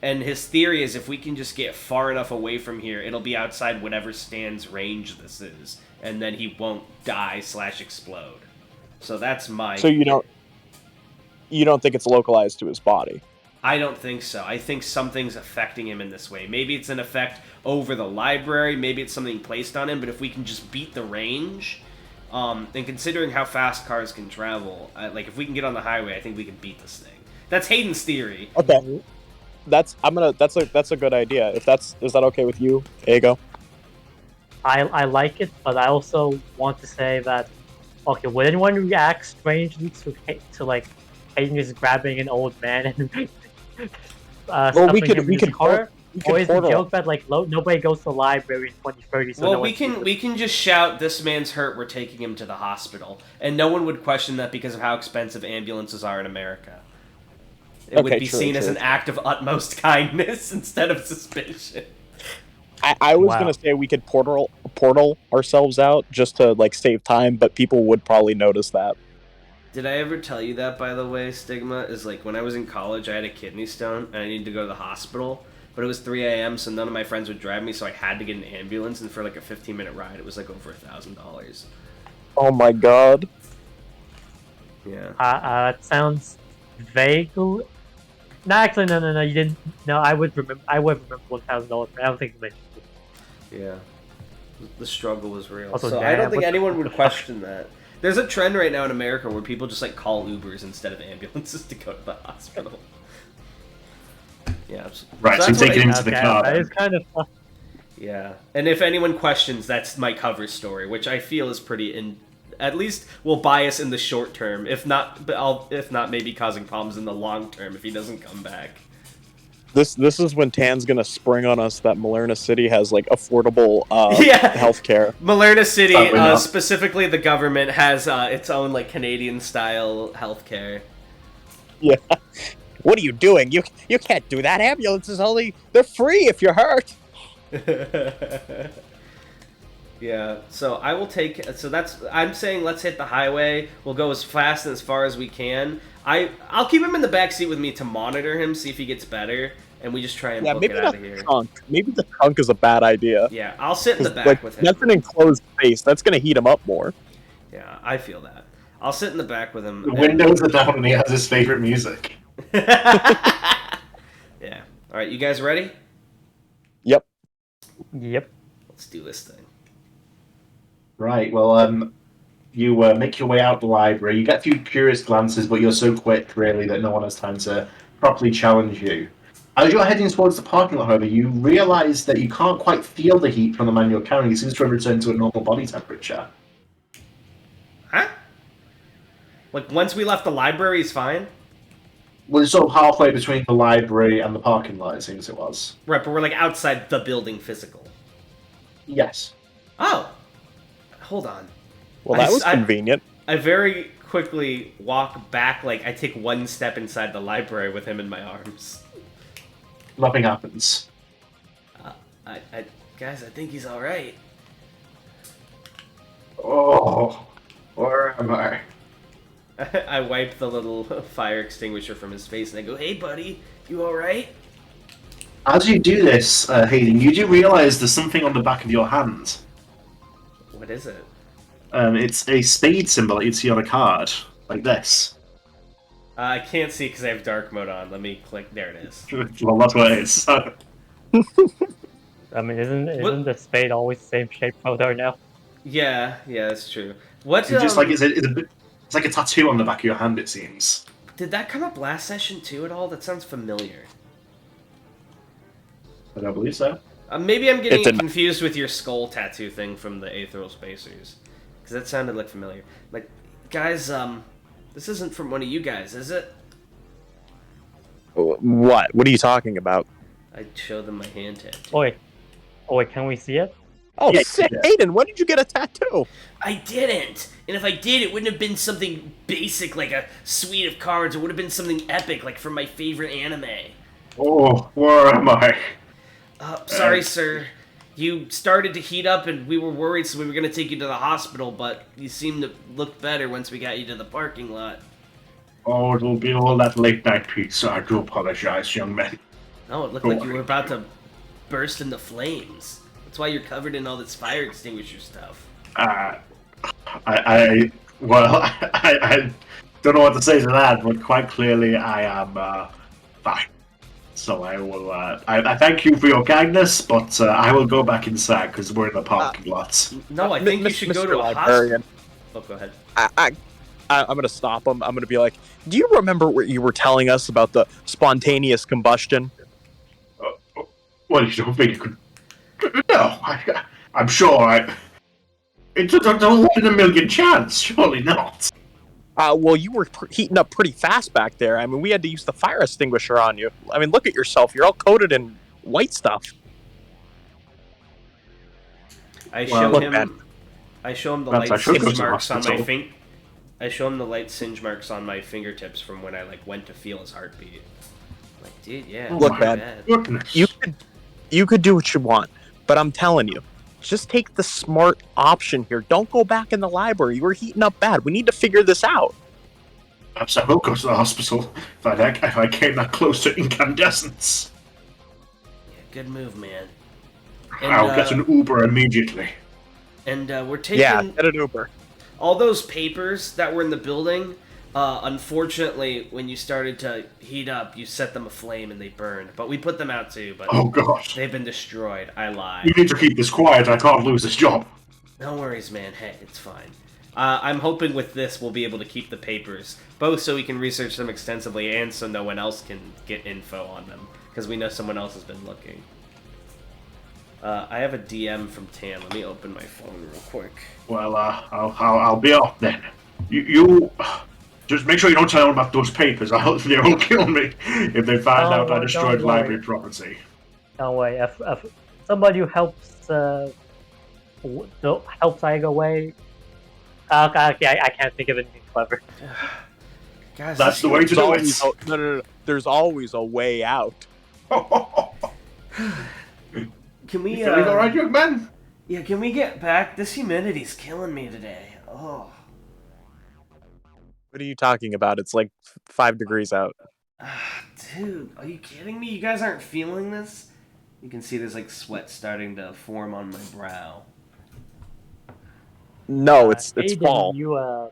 And his theory is if we can just get far enough away from here, it'll be outside whatever stand's range this is, and then he won't die/explode. So that's my... So you don't think it's localized to his body? I don't think so. I think something's affecting him in this way. Maybe it's an effect over the library. Maybe it's something placed on him. But if we can just beat the range, and considering how fast cars can travel, like if we can get on the highway, I think we can beat this thing. That's Hayden's theory. Okay, that's a good idea. Is that okay with you, Ego? I like it, but I also want to say that, okay, would anyone react strangely to like Hayden is grabbing an old man and well, we could car? Or is the joke that like nobody goes to the library in 2030? So well, we can just shout, "This man's hurt. We're taking him to the hospital," and no one would question that because of how expensive ambulances are in America. It would be seen as an act of utmost kindness instead of suspicion. I was gonna say we could portal ourselves out just to like save time, but people would probably notice that. Did I ever tell you that, by the way, Stigma? Is like when I was in college, I had a kidney stone and I needed to go to the hospital, but it was 3 a.m., so none of my friends would drive me, so I had to get an ambulance, and for like a 15-minute ride, it was like over $1,000. Oh my god. Yeah. That sounds vague. No, actually, no. You didn't. No, I would remember. I would remember $1,000. I don't think you mentioned it. Yeah. The struggle was real. Also, so I don't think anyone would question that. There's a trend right now in America where people just like call Ubers instead of ambulances to go to the hospital. Yeah. Right, so take it into the car. That is kind of fun. Yeah. And if anyone questions, that's my cover story, which I feel is pretty at least will bias in the short term. If not maybe causing problems in the long term if he doesn't come back. This is when Tan's gonna spring on us that Malerna City has like affordable healthcare. Malerna City, specifically the government, has its own like Canadian style healthcare. Yeah. What are you doing? You can't do that. Ambulances they're free if you're hurt. Yeah. So I will take. So I'm saying let's hit the highway. We'll go as fast and as far as we can. I'll keep him in the backseat with me to monitor him, see if he gets better, and we just try and book it out of here. Maybe the trunk is a bad idea. Yeah, I'll sit in the back with him. That's an enclosed space. That's going to heat him up more. Yeah, I feel that. I'll sit in the back with him. The windows are down and he has his favorite music. Yeah. All right, you guys ready? Yep. Let's do this thing. Right, well, you make your way out the library. You get a few curious glances, but you're so quick, really, that no one has time to properly challenge you. As you're heading towards the parking lot, however, you realise that you can't quite feel the heat from the man you're carrying. He seems to have returned to a normal body temperature. Huh? Like, once we left the library, he's fine? We're sort of halfway between the library and the parking lot, it seems it was. Right, but we're, like, outside the building physical. Yes. Oh! Hold on. Well, that was convenient. I very quickly walk back, like, I take one step inside the library with him in my arms. Nothing happens. Guys, I think he's alright. Oh, where am I? I wipe the little fire extinguisher from his face and I go, "Hey, buddy, you alright?" As you do this, Hayden, you do realise there's something on the back of your hand. What is it? It's a spade symbol that you'd see on a card, like this. I can't see because I have dark mode on. Let me click. There it is. Well, that's what it is. I mean, isn't the spade always the same shape for Darnell? Yeah, that's true. What? It's like it's like a tattoo on the back of your hand. It seems. Did that come up last session too at all? That sounds familiar. I don't believe so. Maybe I'm getting confused with your skull tattoo thing from the Aetheral Spacers, because that sounded like familiar. Like, guys, this isn't from one of you guys, is it? What? What are you talking about? I showed them my hand tattoo. Oh wait, can we see it? Oh, yeah, sick. Hayden, when did you get a tattoo? I didn't! And if I did, it wouldn't have been something basic like a suite of cards. It would have been something epic, like from my favorite anime. Oh, where am I? Sorry, sir. You started to heat up and we were worried, so we were going to take you to the hospital, but you seemed to look better once we got you to the parking lot. Oh, it'll be all that late-night pizza. I do apologize, young man. No, it looked like you were about to burst into flames. That's why you're covered in all this fire extinguisher stuff. I don't know what to say to that, but quite clearly I am fine. So I will. I thank you for your kindness, but I will go back inside because we're in the parking lot. No, I think you should go to a hospital. Oh, go ahead. I'm going to stop him. I'm going to be like, do you remember what you were telling us about the spontaneous combustion? Well, you don't think you could... No, I'm sure it's a 1 in a million chance. Surely not. Well, you were heating up pretty fast back there. I mean, we had to use the fire extinguisher on you. I mean, look at yourself. You're all coated in white stuff. I show him the light singe marks on my finger. I show him the light singe marks on my fingertips from when I went to feel his heartbeat. I'm like, dude, yeah. Look, man, you could do what you want, but I'm telling you, just take the smart option here. Don't go back in the library. You were heating up bad. We need to figure this out. Perhaps I will go to the hospital if I came that close to incandescence. Yeah, good move, man. And, I'll get an Uber immediately. And we're taking... Yeah, get an Uber. All those papers that were in the building, unfortunately, when you started to heat up, you set them aflame and they burned. But we put them out too, but oh gosh, they've been destroyed. I lied. You need to keep this quiet. I can't lose this job. No worries, man. Hey, it's fine. I'm hoping with this we'll be able to keep the papers, both so we can research them extensively and so no one else can get info on them, because we know someone else has been looking. I have a DM from Tam. Let me open my phone real quick. Well, I'll be off then. You just make sure you don't tell them about those papers. They will kill me if they find out I destroyed library property. Don't worry. If somebody who helps Igo away. Okay, I can't think of anything clever. Guys, that's the way to do it. No. There's always a way out. Can we? You feeling all right, young man? Yeah. Can we get back? This humidity's killing me today. Oh. What are you talking about? It's like 5 degrees out. Dude, are you kidding me? You guys aren't feeling this? You can see there's sweat starting to form on my brow. No, it's Aiden, fall. You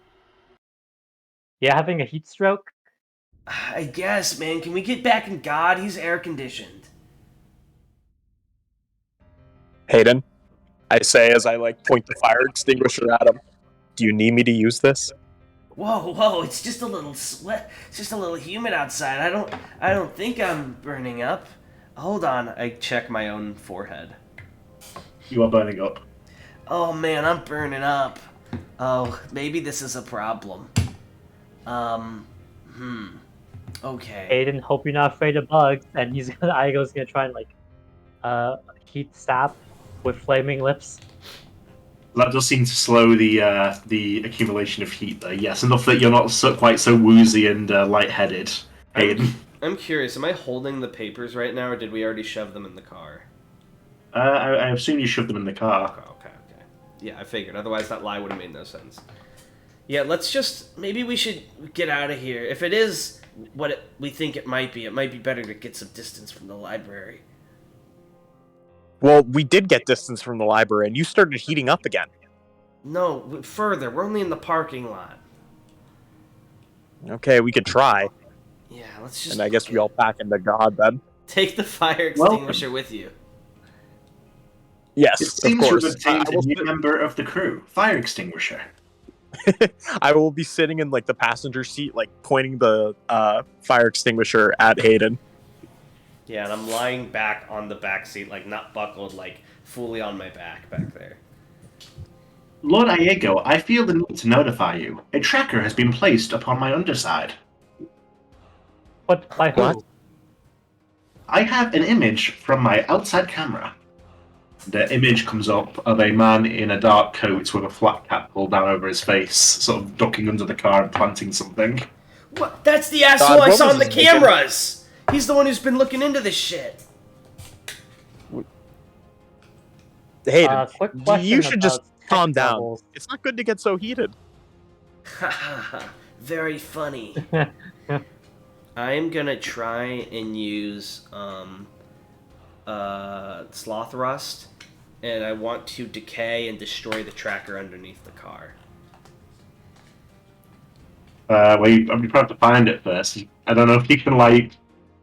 having a heat stroke? I guess, man. Can we get back in God? He's air conditioned. Hayden, I say as I point the fire extinguisher at him. Do you need me to use this? Whoa! It's just a little sweat. It's just a little humid outside. I don't think I'm burning up. Hold on. I check my own forehead. You are burning up. Oh man, I'm burning up. Oh, maybe this is a problem. Okay. Aiden, hope you're not afraid of bugs. And Igo's gonna try and heat sap with flaming lips. That does seem to slow the accumulation of heat there. Yes, enough that you're not quite so woozy and lightheaded, Aiden. I'm curious, am I holding the papers right now, or did we already shove them in the car? I assume you shoved them in the car. Okay. Yeah, I figured. Otherwise, that lie would have made no sense. Yeah, maybe we should get out of here. If it is what we think it might be better to get some distance from the library. Well, we did get distance from the library, and you started heating up again. No, further. We're only in the parking lot. Okay, we could try. Yeah, let's just... And I guess we all pack into God, then. Take the fire extinguisher with you. Yes, it seems of course. You've obtained a new member of the crew. Fire extinguisher. I will be sitting in the passenger seat, pointing the fire extinguisher at Hayden. Yeah, and I'm lying back on the back seat, not buckled, fully on my back there. Lord Iego, I feel the need to notify you. A tracker has been placed upon my underside. What? By who? What? I have an image from my outside camera. The image comes up of a man in a dark coat with a flat cap pulled down over his face, sort of ducking under the car and planting something. What? That's the asshole I saw on the cameras! He's the one who's been looking into this shit. Hayden, quick question, you should just calm down. Levels. It's not good to get so heated. Very funny. I'm gonna try and use sloth rust, and I want to decay and destroy the tracker underneath the car. Well, you probably have to find it first. I don't know if you can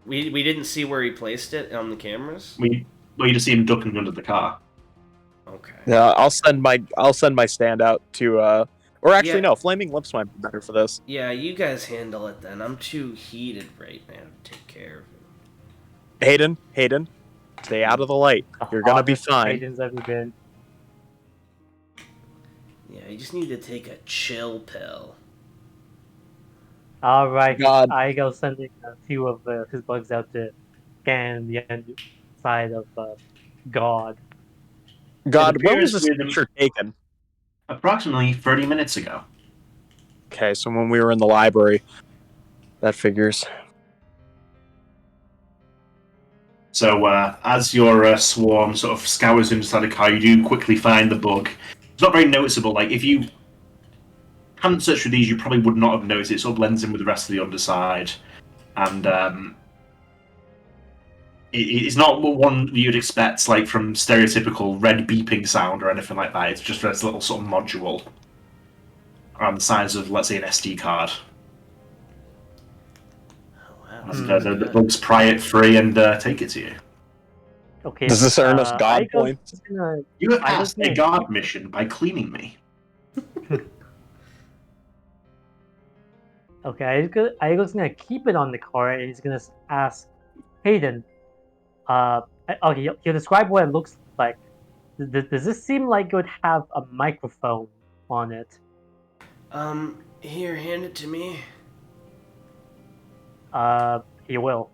We didn't see where he placed it on the cameras? You just see him ducking under the car. Okay. Yeah, I'll send my stand out to or actually no, Flaming Lips might be better for this. Yeah, you guys handle it then. I'm too heated right now to take care of it. Hayden, stay out of the light. You're gonna be fine. Hayden's ever been. Yeah, you just need to take a chill pill. Alright, God. Aigo sending a few of his bugs out to scan the inside of God. God, when was this picture taken? Approximately 30 minutes ago. Okay, so when we were in the library. That figures. So as your swarm sort of scours inside the car, you do quickly find the bug. It's not very noticeable. Like, if you hadn't searched for these, you probably would not have noticed. It sort of blends in with the rest of the underside. And it's not one you'd expect, like, from stereotypical red beeping sound or anything like that. It's just this little sort of module around the size of, let's say, an SD card. Oh, wow. And the bugs pry it free and take it to you. Okay. Does this earn us God points? You have passed a God mission by cleaning me. Okay, Aigo's gonna keep it on the car and he's gonna ask Hayden. Okay, he'll describe what it looks like. Does this seem like it would have a microphone on it? Here, hand it to me. He will.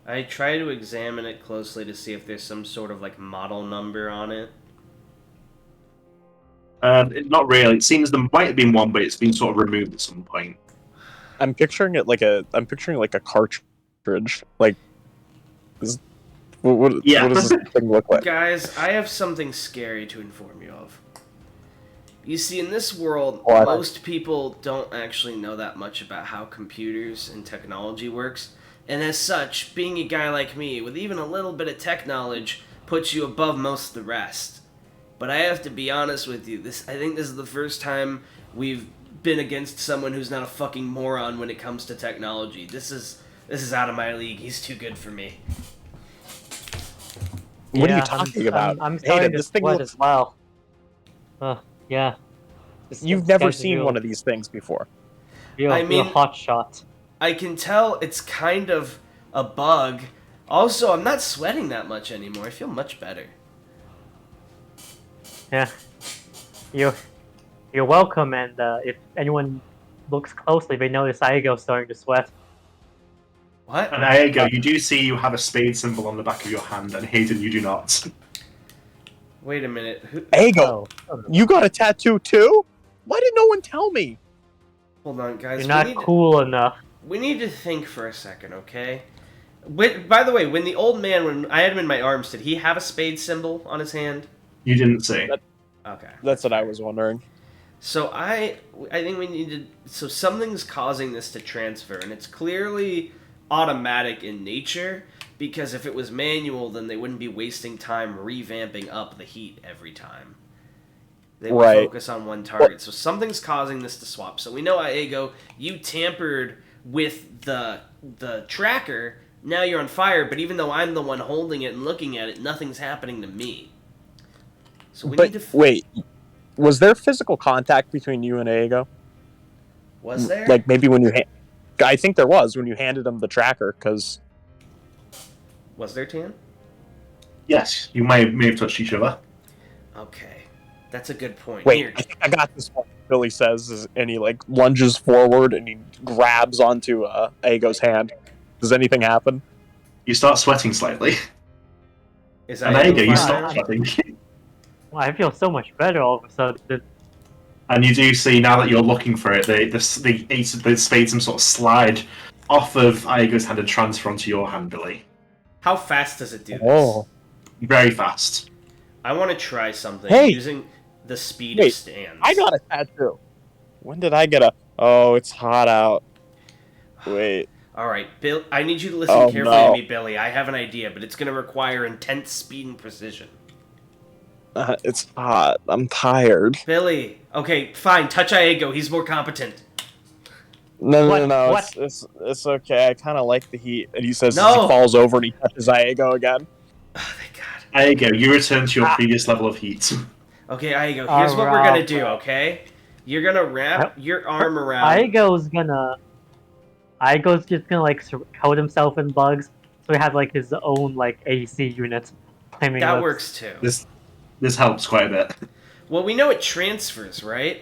I try to examine it closely to see if there's some sort of, like, model number on it. Not really. It seems there might have been one, but it's been sort of removed at some point. I'm picturing like a cartridge. Like, what does this thing look like? Guys, I have something scary to inform you of. You see, in this world, What? most people don't actually know that much about how computers and technology works. And as such, being a guy like me, with even a little bit of tech knowledge, puts you above most of the rest. But I have to be honest with you, I think this is the first time we've been against someone who's not a fucking moron when it comes to technology. This is out of my league. He's too good for me. What are you talking about? I'm starting to sweat as well. Yeah. You've never seen one of these things before. Real hot shot. I can tell it's kind of a bug. Also, I'm not sweating that much anymore. I feel much better. Yeah. You're welcome, and if anyone looks closely, they notice Aigo starting to sweat. What? And Aigo, you do see you have a spade symbol on the back of your hand, and Hayden, you do not. Wait a minute. Aigo, you got a tattoo too? Why did no one tell me? Hold on, guys. You're not cool enough. We need to think for a second, okay? By the way, when the old man, when I had him in my arms, did he have a spade symbol on his hand? You didn't see. Okay. That's what I was wondering. So I think we need to... So something's causing this to transfer, and it's clearly automatic in nature, because if it was manual, then they wouldn't be wasting time revamping up the heat every time. They would focus on one target. So something's causing this to swap. So we know, Aigo, you tampered with the tracker. Now you're on fire, but even though I'm the one holding it and looking at it, nothing's happening to me. So we need to... Wait, was there physical contact between you and Aigo? Was there? Like, maybe when you... I think there was when you handed him the tracker, because... Was there, Tan? Yes, you may have touched each other. Okay. That's a good point. Wait, Here. I think I got this one. Billy says, and he like lunges forward and he grabs onto Aigo's hand. Does anything happen? You start sweating slightly. And Aigo, you stop sweating. Well, I feel so much better all of a sudden. And you do see, now that you're looking for it, the spades sort of slide off of Aigo's hand and transfer onto your hand, Billy. How fast does it do this? Oh. Very fast. I want to try something using the speed of stands. I got a tattoo. When did I get a... Oh, it's hot out. Wait. Alright, Bill, I need you to listen carefully to me, Billy. I have an idea, but it's going to require intense speed and precision. It's hot. I'm tired. Billy. Okay, fine. Touch Aigo. He's more competent. No. What? It's okay. I kind of like the heat. And he says No! as he falls over and he touches Iago again. Oh, thank God. Iago, you return to your previous level of heat. Okay, Iago, here's what we're gonna do, okay? You're gonna wrap your arm around... Iago's just gonna, like, coat himself in bugs, so he has, like, his own, like, AC unit. That works, too. This helps quite a bit. Well, we know it transfers, right?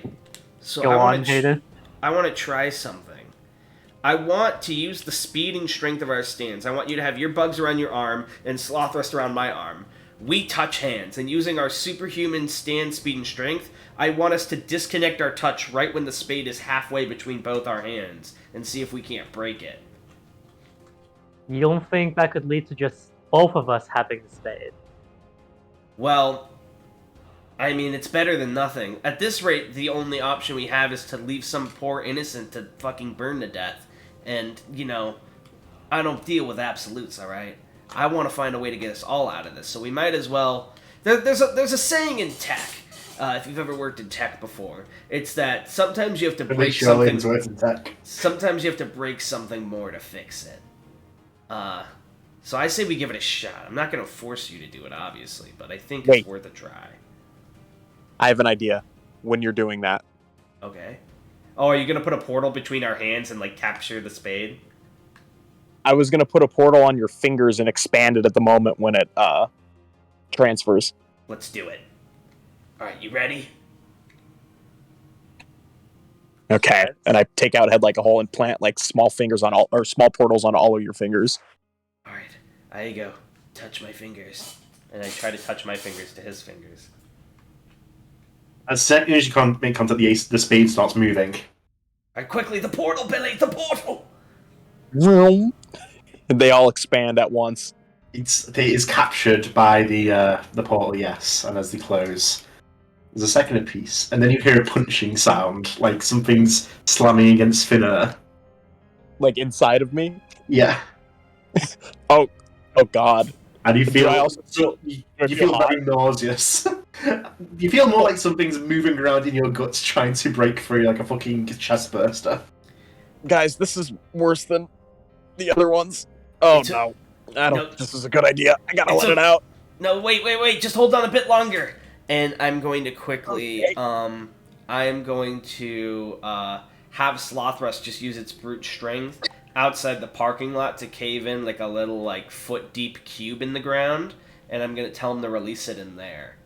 So Go on, Jaden. I want to try something. I want to use the speed and strength of our stance. I want you to have your bugs around your arm and sloth rest around my arm. We touch hands, and using our superhuman stand speed and strength, I want us to disconnect our touch right when the spade is halfway between both our hands, and see if we can't break it. You don't think that could lead to just both of us having the spade? Well, I mean, it's better than nothing. At this rate, the only option we have is to leave some poor innocent to fucking burn to death. And, you know, I don't deal with absolutes, alright? I want to find a way to get us all out of this, so we might as well... There's a saying in tech, if you've ever worked in tech before. It's that sometimes you have to break something... Sometimes you have to break something more to fix it. So I say we give it a shot. I'm not going to force you to do it, obviously, but I think it's worth a try. I have an idea when you're doing that. Okay. Oh, are you going to put a portal between our hands and, like, capture the spade? I was going to put a portal on your fingers and expand it at the moment when it transfers. Let's do it. Alright, you ready? Okay, and I take out head like a hole and plant like small portals on all of your fingers. Alright, there you go. Touch my fingers. And I try to touch my fingers to his fingers. As soon as you make contact, the spade starts moving. Alright, quickly, the portal, Billy! The portal! And they all expand at once. It is captured by the portal, yes, and as they close, there's a second apiece, and then you hear a punching sound, like something's slamming against thin air. Like inside of me? Yeah. Oh God. And you feel you feel very nauseous. You feel more like something's moving around in your guts trying to break free like a fucking chest burster. Guys, this is worse than the other ones. Oh no. I don't think this is a good idea. I gotta let it out. No, wait. Just hold on a bit longer. And I'm going to quickly, I am going to have Slothrust just use its brute strength outside the parking lot to cave in like a little like foot-deep cube in the ground, and I'm going to tell him to release it in there.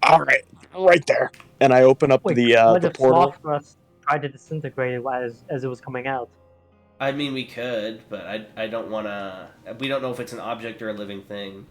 Alright, right there. And I open up the portal. Slothrust tried to disintegrate it as it was coming out? I mean, we could, but I don't want to... We don't know if it's an object or a living thing.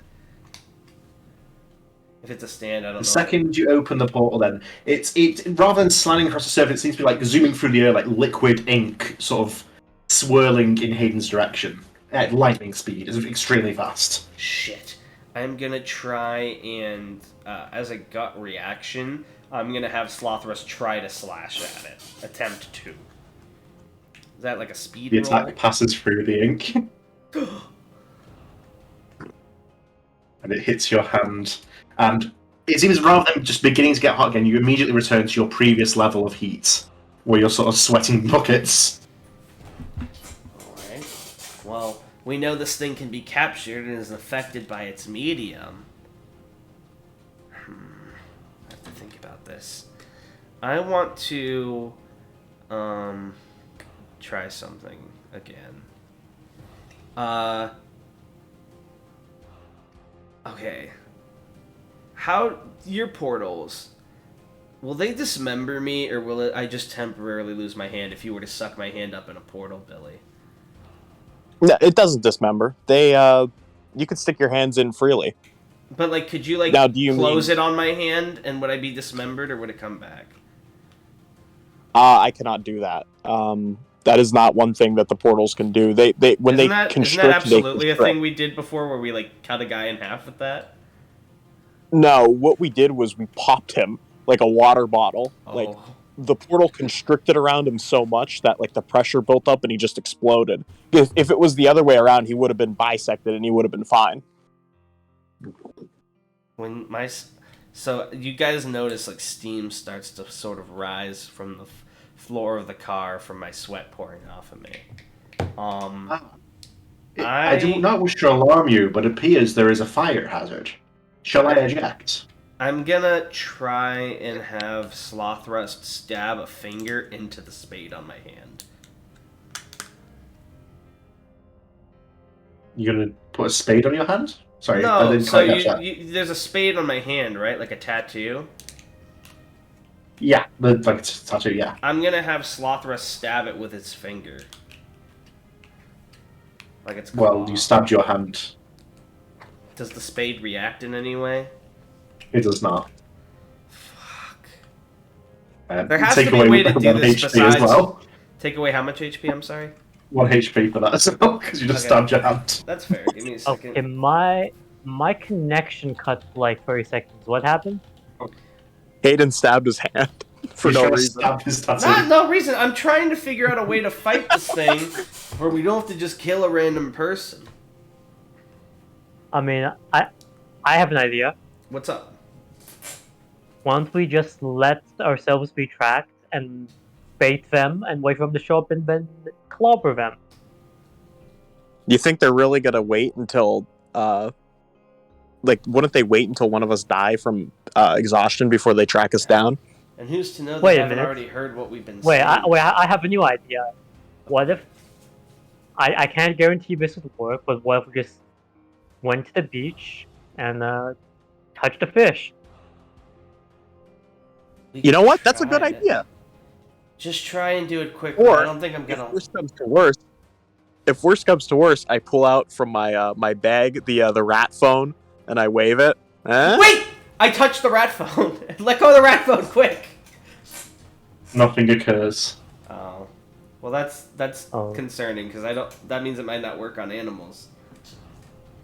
If it's a stand, I don't know. The second you open the portal, then it rather than sliding across the surface, it seems to be like zooming through the air, like liquid ink, sort of swirling in Hayden's direction at lightning speed. It's extremely fast. Shit! I'm gonna try and, as a gut reaction, I'm gonna have Slothrust try to slash at it. Attempt to. Is that like a speed roll? The attack passes through the ink, and it hits your hand. And it seems rather than just beginning to get hot again, you immediately return to your previous level of heat, where you're sort of sweating buckets. Alright. Well, we know this thing can be captured and is affected by its medium. I have to think about this. I want to try something again. Okay. How your portals, will they dismember me, or will I just temporarily lose my hand if you were to suck my hand up in a portal, Billy? No, it doesn't dismember. They you could stick your hands in freely. But like, could you like close it on my hand, and would I be dismembered, or would it come back? I cannot do that. That is not one thing that the portals can do. They when isn't they constrict, isn't that absolutely a thing we did before, where we like cut a guy in half with that? No, what we did was we popped him like a water bottle. Oh. Like the portal constricted around him so much that like the pressure built up and he just exploded. If it was the other way around, he would have been bisected and he would have been fine. So you guys notice like steam starts to sort of rise from the floor of the car from my sweat pouring off of me. I do not wish to alarm you, but it appears there is a fire hazard. Shall I eject? I'm gonna try and have Slothrust stab a finger into the spade on my hand. You're gonna put a spade on your hand? Sorry, no, I didn't so quite catch that. there's a spade on my hand, right? Like a tattoo? Yeah, like a tattoo, yeah. I'm gonna have Slothrust stab it with its finger. Like it's claw. Well, you stabbed your hand. Does the spade react in any way? It does not. Fuck. There has to be a way to do this besides... Take away how much HP, I'm sorry? 1 HP for that as well, because you just stabbed your hand. That's fair, give me a second. Okay, my connection cut for like 30 seconds. What happened? Hayden stabbed his hand for no reason. Not no reason. I'm trying to figure out a way to fight this thing where we don't have to just kill a random person. I mean, I have an idea. What's up? Why don't we just let ourselves be tracked and bait them and wait for them to show up and then clobber them? You think they're really gonna wait until, wouldn't they wait until one of us die from exhaustion before they track us down? And who's to know they haven't already heard what we've been saying? I have a new idea. What if... I can't guarantee this would work, but what if we just went to the beach and touched a fish? You know what? That's a good idea. Just try and do it quickly. Or, I don't think I'm gonna... if worst comes to worst, I pull out from my my bag the rat phone and I wave it. Wait! I touched the rat phone. Let go of the rat phone, quick. Nothing occurs. Oh, well, that's concerning because that means it might not work on animals.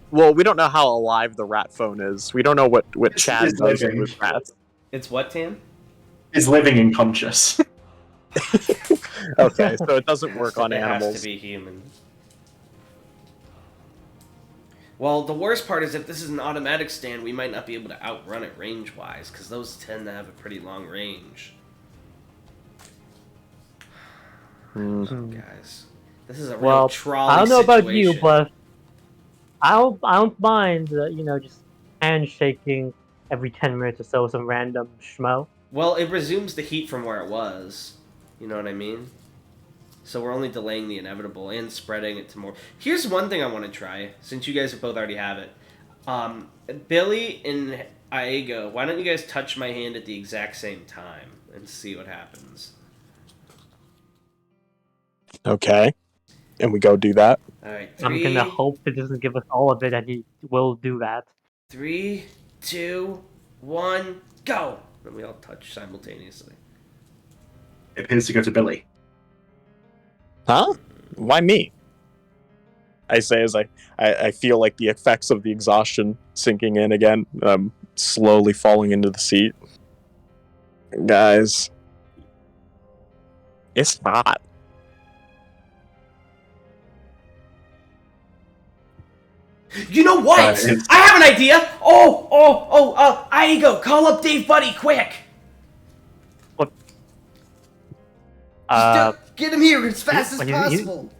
Well, we don't know how alive the rat phone is. We don't know what Chad does with rats. It's what, Tan? It's living and conscious. Okay, so it doesn't work on animals. It has to be human. Well, the worst part is if this is an automatic stand, we might not be able to outrun it range-wise, because those tend to have a pretty long range. Guys. This is a real trolley I don't know situation. about you, but I don't mind, just handshaking every 10 minutes or so with some random schmo. Well, it resumes the heat from where it was. You know what I mean? So we're only delaying the inevitable and spreading it to more. Here's one thing I want to try, since you guys both already have it. Billy and Aego, why don't you guys touch my hand at the exact same time and see what happens? Okay. And we go do that. Alright, I'm gonna hope it doesn't give us all of it, and he will do that. 3, 2, 1, go! And we all touch simultaneously. It appears to go to Billy. Huh? Why me? I say as I feel like the effects of the exhaustion sinking in again. I'm slowly falling into the seat. Guys. It's hot. You know what? I have an idea! Aego, call up Dave Buddy, quick! What? Get him here as fast as possible!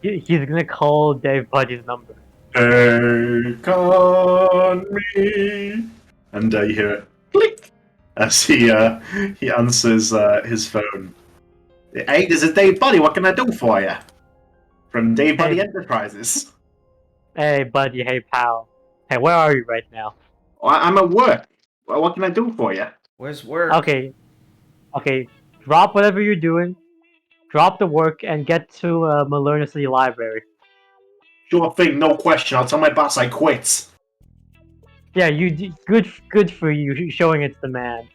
He's gonna call Dave Buddy's number. Take on me! And you hear it click as he answers his phone. Hey, this is Dave Buddy, what can I do for you? From Dave Buddy Enterprises. Hey, buddy. Hey, pal. Hey, where are you right now? I'm at work. What can I do for you? Where's work? Okay. Drop whatever you're doing. Drop the work and get to Malerna City Library. Sure thing, no question. I'll tell my boss I quit. Yeah, good for you showing it's the man.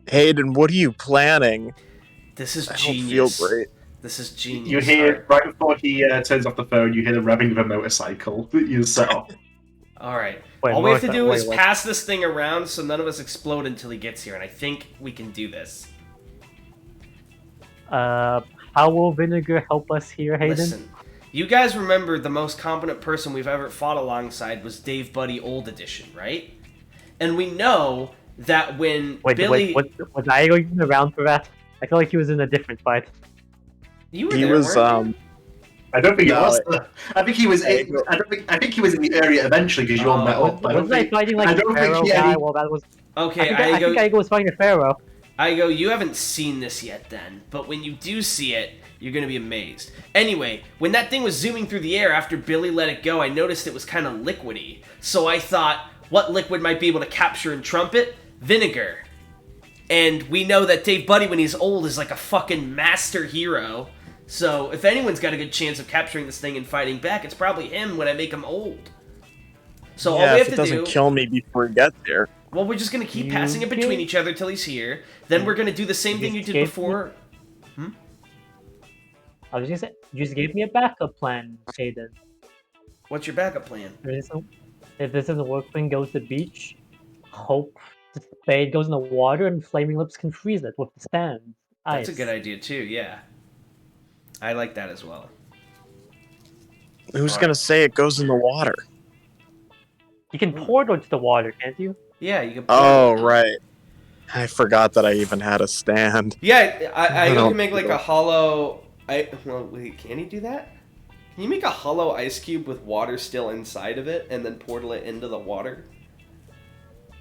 Hayden, what are you planning? This is genius. I don't feel great. This is genius. You hear, right before he turns off the phone, you hear the revving of a motorcycle that you set off. Alright. All we have to do is pass this thing around so none of us explode until he gets here, and I think we can do this. How will vinegar help us here, Hayden? Listen, you guys remember the most competent person we've ever fought alongside was Dave Buddy Old Edition, right? And we know that when Billy... Was Aego even around for that? I feel like he was in a different fight. You were there, weren't you? I don't think it was. I think he was. I think he was in the area eventually because you all met up. Wasn't I fighting like the Pharaoh guy while that was? Okay, I think Aigo was fighting the Pharaoh. Aigo, you haven't seen this yet, then. But when you do see it, you're gonna be amazed. Anyway, when that thing was zooming through the air after Billy let it go, I noticed it was kind of liquidy. So I thought, what liquid might be able to capture and trump it? Vinegar. And we know that Dave Buddy, when he's old, is like a fucking master hero. So, if anyone's got a good chance of capturing this thing and fighting back, it's probably him when I make him old. So all we have to do... if it doesn't kill me before he gets there. Well, we're just going to keep passing it between each other till he's here. Then we're going to do the same thing you did before. I was just gonna say, you just gave me a backup plan, Aiden. What's your backup plan? If this doesn't work, then go to the beach, hope the spade goes in the water, and Flaming Lips can freeze it with the sand. That's a good idea, too, yeah. I like that as well. Who's gonna say it goes in the water? You can portal to the water, can't you? Yeah, you can. Right. I forgot that I even had a stand. Yeah, I can make like a hollow. Well, wait, can he do that? Can you make a hollow ice cube with water still inside of it and then portal it into the water?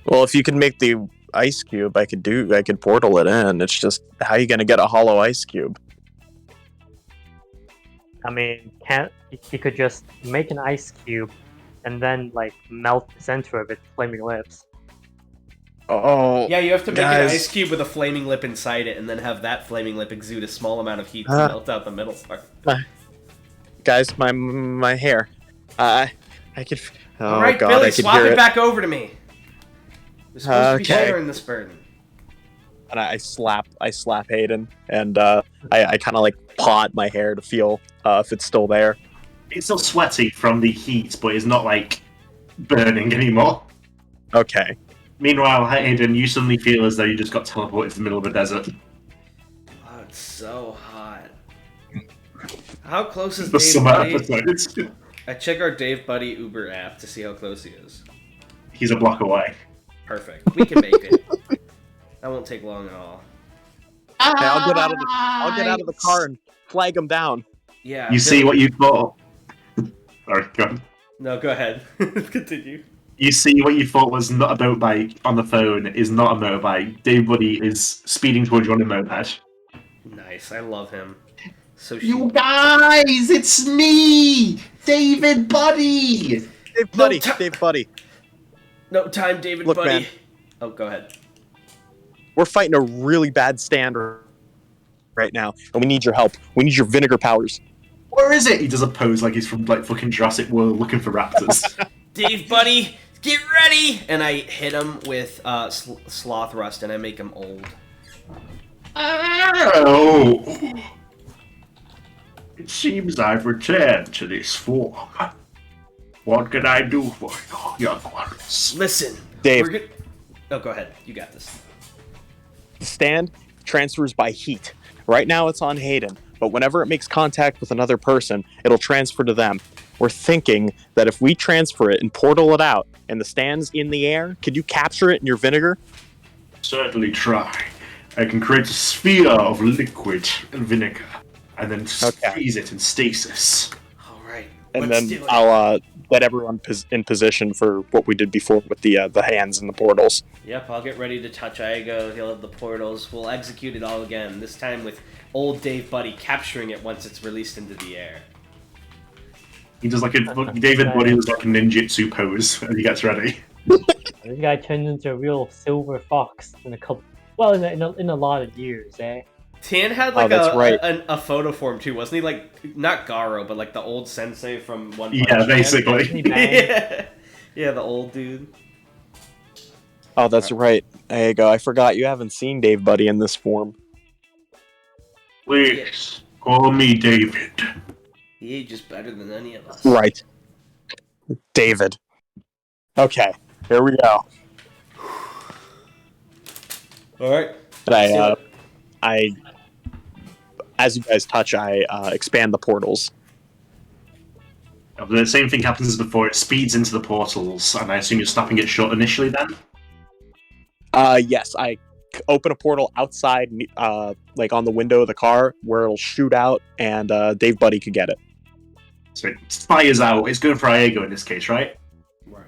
Well, if you can make the ice cube, I could portal it in. It's just how are you gonna get a hollow ice cube? I mean, you could just make an ice cube and then, like, melt the center of it, Flaming Lips. Oh, yeah, you have to make an ice cube with a flaming lip inside it and then have that flaming lip exude a small amount of heat to melt out the middle part. Guys, my hair. I could... Oh, Alright, God, Billy, I could swap hear it back over to me. We're supposed to be sharing this burden. And I slap Hayden, and I kind of like pot my hair to feel if it's still there. It's still sweaty from the heat, but it's not like burning anymore. Okay. Meanwhile, Hayden, you suddenly feel as though you just got teleported to the middle of a desert. Oh, it's so hot. How close is the Dave summer Buddy? Episodes. I check our Dave Buddy Uber app to see how close he is. He's a block away. Perfect. We can make it. That won't take long at all. Okay, I'll get out of the car and flag him down. Yeah. You see what you thought. Sorry, go on. No, go ahead. Continue. You see what you thought was not a motorbike on the phone is not a motorbike. Dave Buddy is speeding towards you on a moped. Nice. I love him. So you guys, it's me, David Buddy. Dave Buddy. No time, David Look, Buddy. Man. Oh, go ahead. We're fighting a really bad stand right now, and we need your help. We need your vinegar powers. Where is it? He does a pose like he's from like fucking Jurassic World looking for raptors. Dave Buddy, get ready! And I hit him with sloth rust, and I make him old. Oh. It seems I've returned to this form. What can I do for you, young ones? Listen, Dave. Oh, go ahead. You got this. The stand transfers by heat. Right now it's on Hayden, but whenever it makes contact with another person, it'll transfer to them. We're thinking that if we transfer it and portal it out, and the stand's in the air, could you capture it in your vinegar? Certainly try. I can create a sphere of liquid and vinegar, and then freeze it in stasis. All right. And then I'll let everyone in position for what we did before with the hands and the portals. Yep, I'll get ready to touch Aigo. He'll have the portals. We'll execute it all again, this time with old Dave Buddy capturing it once it's released into the air. He does like a... David Buddy does like a ninjutsu pose when he gets ready. This guy turned into a real silver fox in a couple... Well, in a lot of years, eh? Tan had like a photo form too, wasn't he? Like, not Garo, but like the old sensei from One Punch Man. Basically. Yeah, the old dude. Oh, that's right. There you go. I forgot you haven't seen Dave Buddy in this form. Please, call me David. He ages better than any of us. Right. David. Okay, here we go. Alright. And I as you guys touch, I expand the portals. The same thing happens as before. It speeds into the portals, and I assume you're snapping it shut initially then? Yes, I open a portal outside, like on the window of the car, where it'll shoot out, and Dave Buddy could get it. So it fires out. It's good for Iego in this case, right? Right.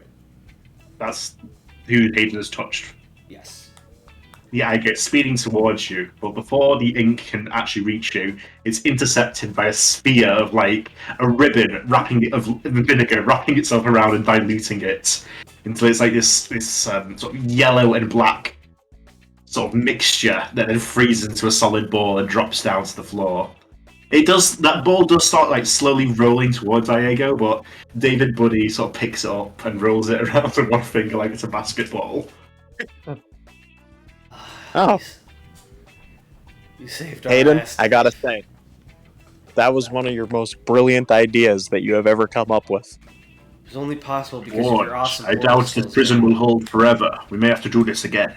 That's who Hayden has touched. Yes. Yeah, I get speeding towards you, but before the ink can actually reach you, it's intercepted by a sphere of like a ribbon of vinegar wrapping itself around and diluting it until it's like this sort of yellow and black sort of mixture that then freezes into a solid ball and drops down to the floor. That ball does start like slowly rolling towards Iego, but David Buddy sort of picks it up and rolls it around with one finger like it's a basketball. Oh. You saved our Hayden, ass. I gotta say, that was one of your most brilliant ideas that you have ever come up with. It was only possible because of your awesome I doubt this prison will hold forever. We may have to do this again.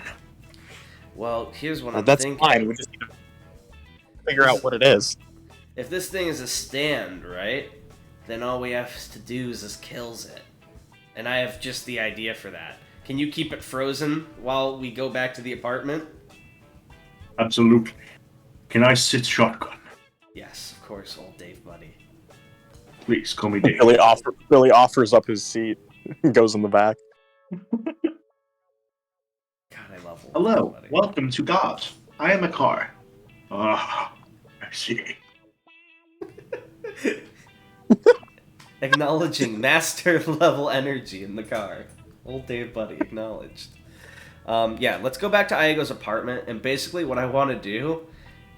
Well, here's what I'm That's thinking. fine. We just need to figure out what it is. If this thing is a stand, right, then all we have to do is just kills it. And I have just the idea for that. Can you keep it frozen while we go back to the apartment? Absolutely. Can I sit shotgun? Yes, of course, old Dave Buddy. Please, call me Dave. Billy offers up his seat, goes in the back. God, I love old Hello, Dave Buddy. welcome to God. I am a car. Ah, I see. Acknowledging master level energy in the car. Old Dave Buddy acknowledged. Yeah, let's go back to Iego's apartment, and basically what I want to do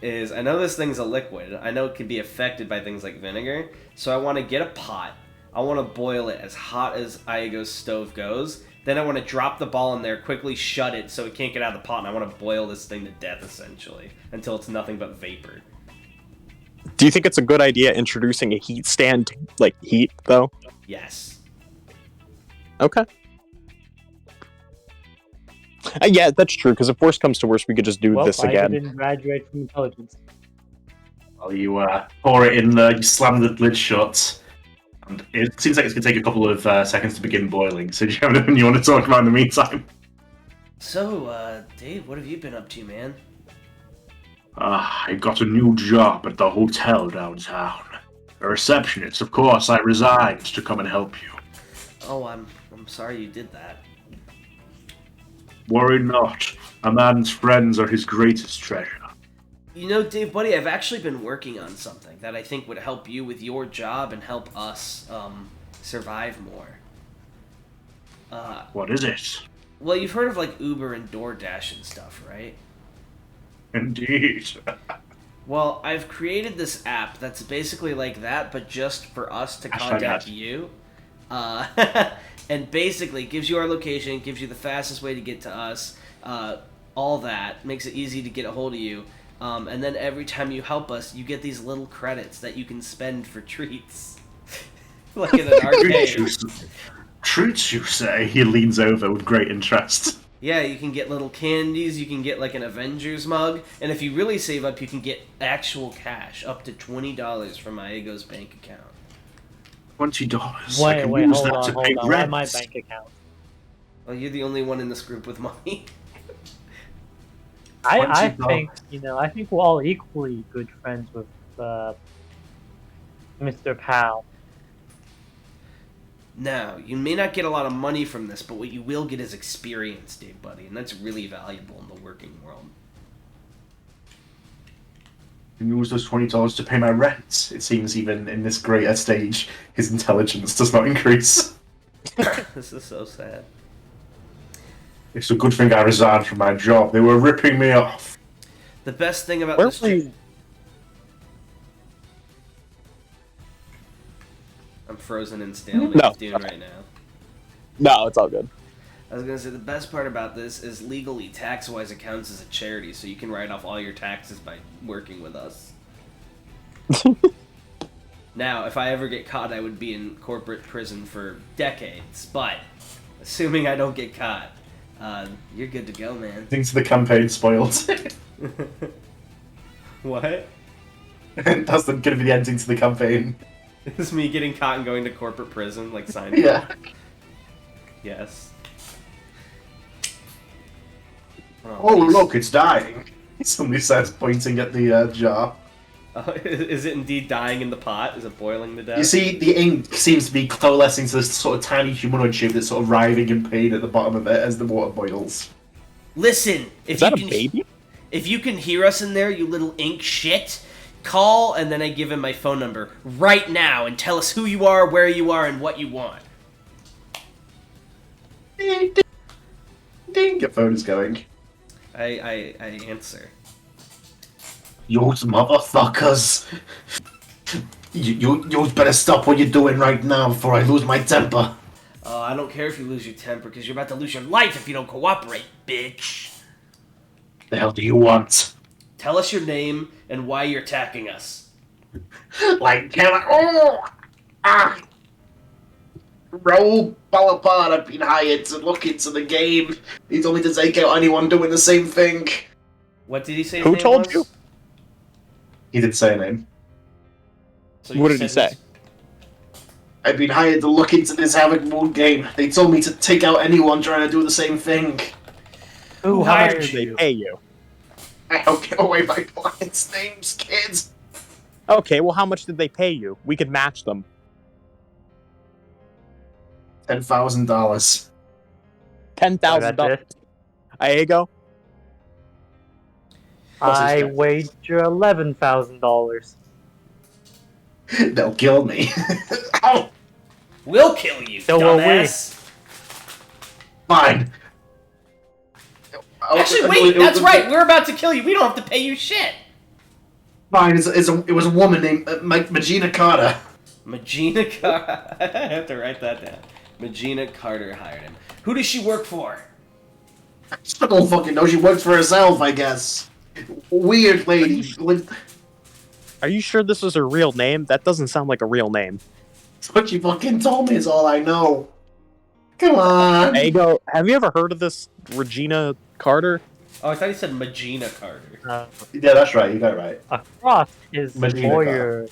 is, I know this thing's a liquid, I know it can be affected by things like vinegar, so I want to get a pot, I want to boil it as hot as Iego's stove goes, then I want to drop the ball in there, quickly shut it so it can't get out of the pot, and I want to boil this thing to death, essentially, until it's nothing but vapor. Do you think it's a good idea introducing a heat stand, like heat, though? Yes. Okay. Yeah, that's true, because if worse comes to worse, we could just do this again. I didn't graduate from intelligence. Well, you pour it in there, you slam the lid shut, and it seems like it's going to take a couple of seconds to begin boiling, so do you have anything you want to talk about in the meantime? So, Dave, what have you been up to, man? I got a new job at the hotel downtown. A receptionist, of course. I resigned to come and help you. Oh, I'm sorry you did that. Worry not. A man's friends are his greatest treasure. You know, Dave Buddy, I've actually been working on something that I think would help you with your job and help us survive more. What is it? Well, you've heard of like Uber and DoorDash and stuff, right? Indeed. Well, I've created this app that's basically like that, but just for us to contact you. And basically gives you our location, gives you the fastest way to get to us, all that, makes it easy to get a hold of you. And then every time you help us, you get these little credits that you can spend for treats. Like in an arcade. Treats, you say? He leans over with great interest. Yeah, you can get little candies, you can get like an Avengers mug, and if you really save up, you can get actual cash, up to $20 from Iego's bank account. $20. Wait, hold on. Why my bank account? Well, you're the only one in this group with money. I think, I think we're all equally good friends with Mr. Powell. Now, you may not get a lot of money from this, but what you will get is experience, Dave Buddy, and that's really valuable in the working world. I can use those $20 to pay my rent. It seems even in this greater stage, his intelligence does not increase. This is so sad. It's a good thing I resigned from my job. They were ripping me off. The best thing about this job... I'm frozen in Stanley Dune right now. No, it's all good. I was going to say, the best part about this is legally, tax-wise, it counts as a charity, so you can write off all your taxes by working with us. Now, if I ever get caught, I would be in corporate prison for decades, but assuming I don't get caught, you're good to go, man. Things the campaign spoiled. What? That's going to be the ending to the campaign. It's me getting caught and going to corporate prison, like Seinfeld. Yeah. Yes. Oh, look, it's dying. Somebody says, pointing at the jar. Is it indeed dying in the pot? Is it boiling to death? You see, the ink seems to be coalescing to this sort of tiny humanoid shape that's sort of writhing in pain at the bottom of it as the water boils. Listen, Is that a baby? If you can hear us in there, you little ink shit, call, and then I give him my phone number right now and tell us who you are, where you are, and what you want. Ding, ding, ding. Your phone is going. I answer. Yous motherfuckers. You better stop what you're doing right now before I lose my temper. I don't care if you lose your temper, because you're about to lose your life if you don't cooperate, bitch. The hell do you want? Tell us your name and why you're attacking us. Like, Raoul Balapard, I've been hired to look into the game. He told me to take out anyone doing the same thing. What did he say? Who told you? He didn't say a name. So what did he say? I've been hired to look into this Havoc mood game. They told me to take out anyone trying to do the same thing. Who How much hired did they you? pay you? I don't give away my clients' names, kids. Okay, well, how much did they pay you? We could match them. $10,000. $10,000. Iego? I wager $11,000. They'll kill me. Ow! We'll kill you, So will we. dumbass. Fine. Actually, wait, that's right. We're about to kill you. We don't have to pay you shit. Fine, it was a woman named Magina Carter. Magina Carter. I have to write that down. Magina Carter hired him. Who does she work for? I don't fucking know. She works for herself, I guess. Weird lady. Are you sure this is her real name? That doesn't sound like a real name. That's what you fucking told me is all I know. Come on. Iego, have you ever heard of this Regina Carter? Oh, I thought you said Magina Carter. Yeah, that's right. You got it right. Across his Magina lawyer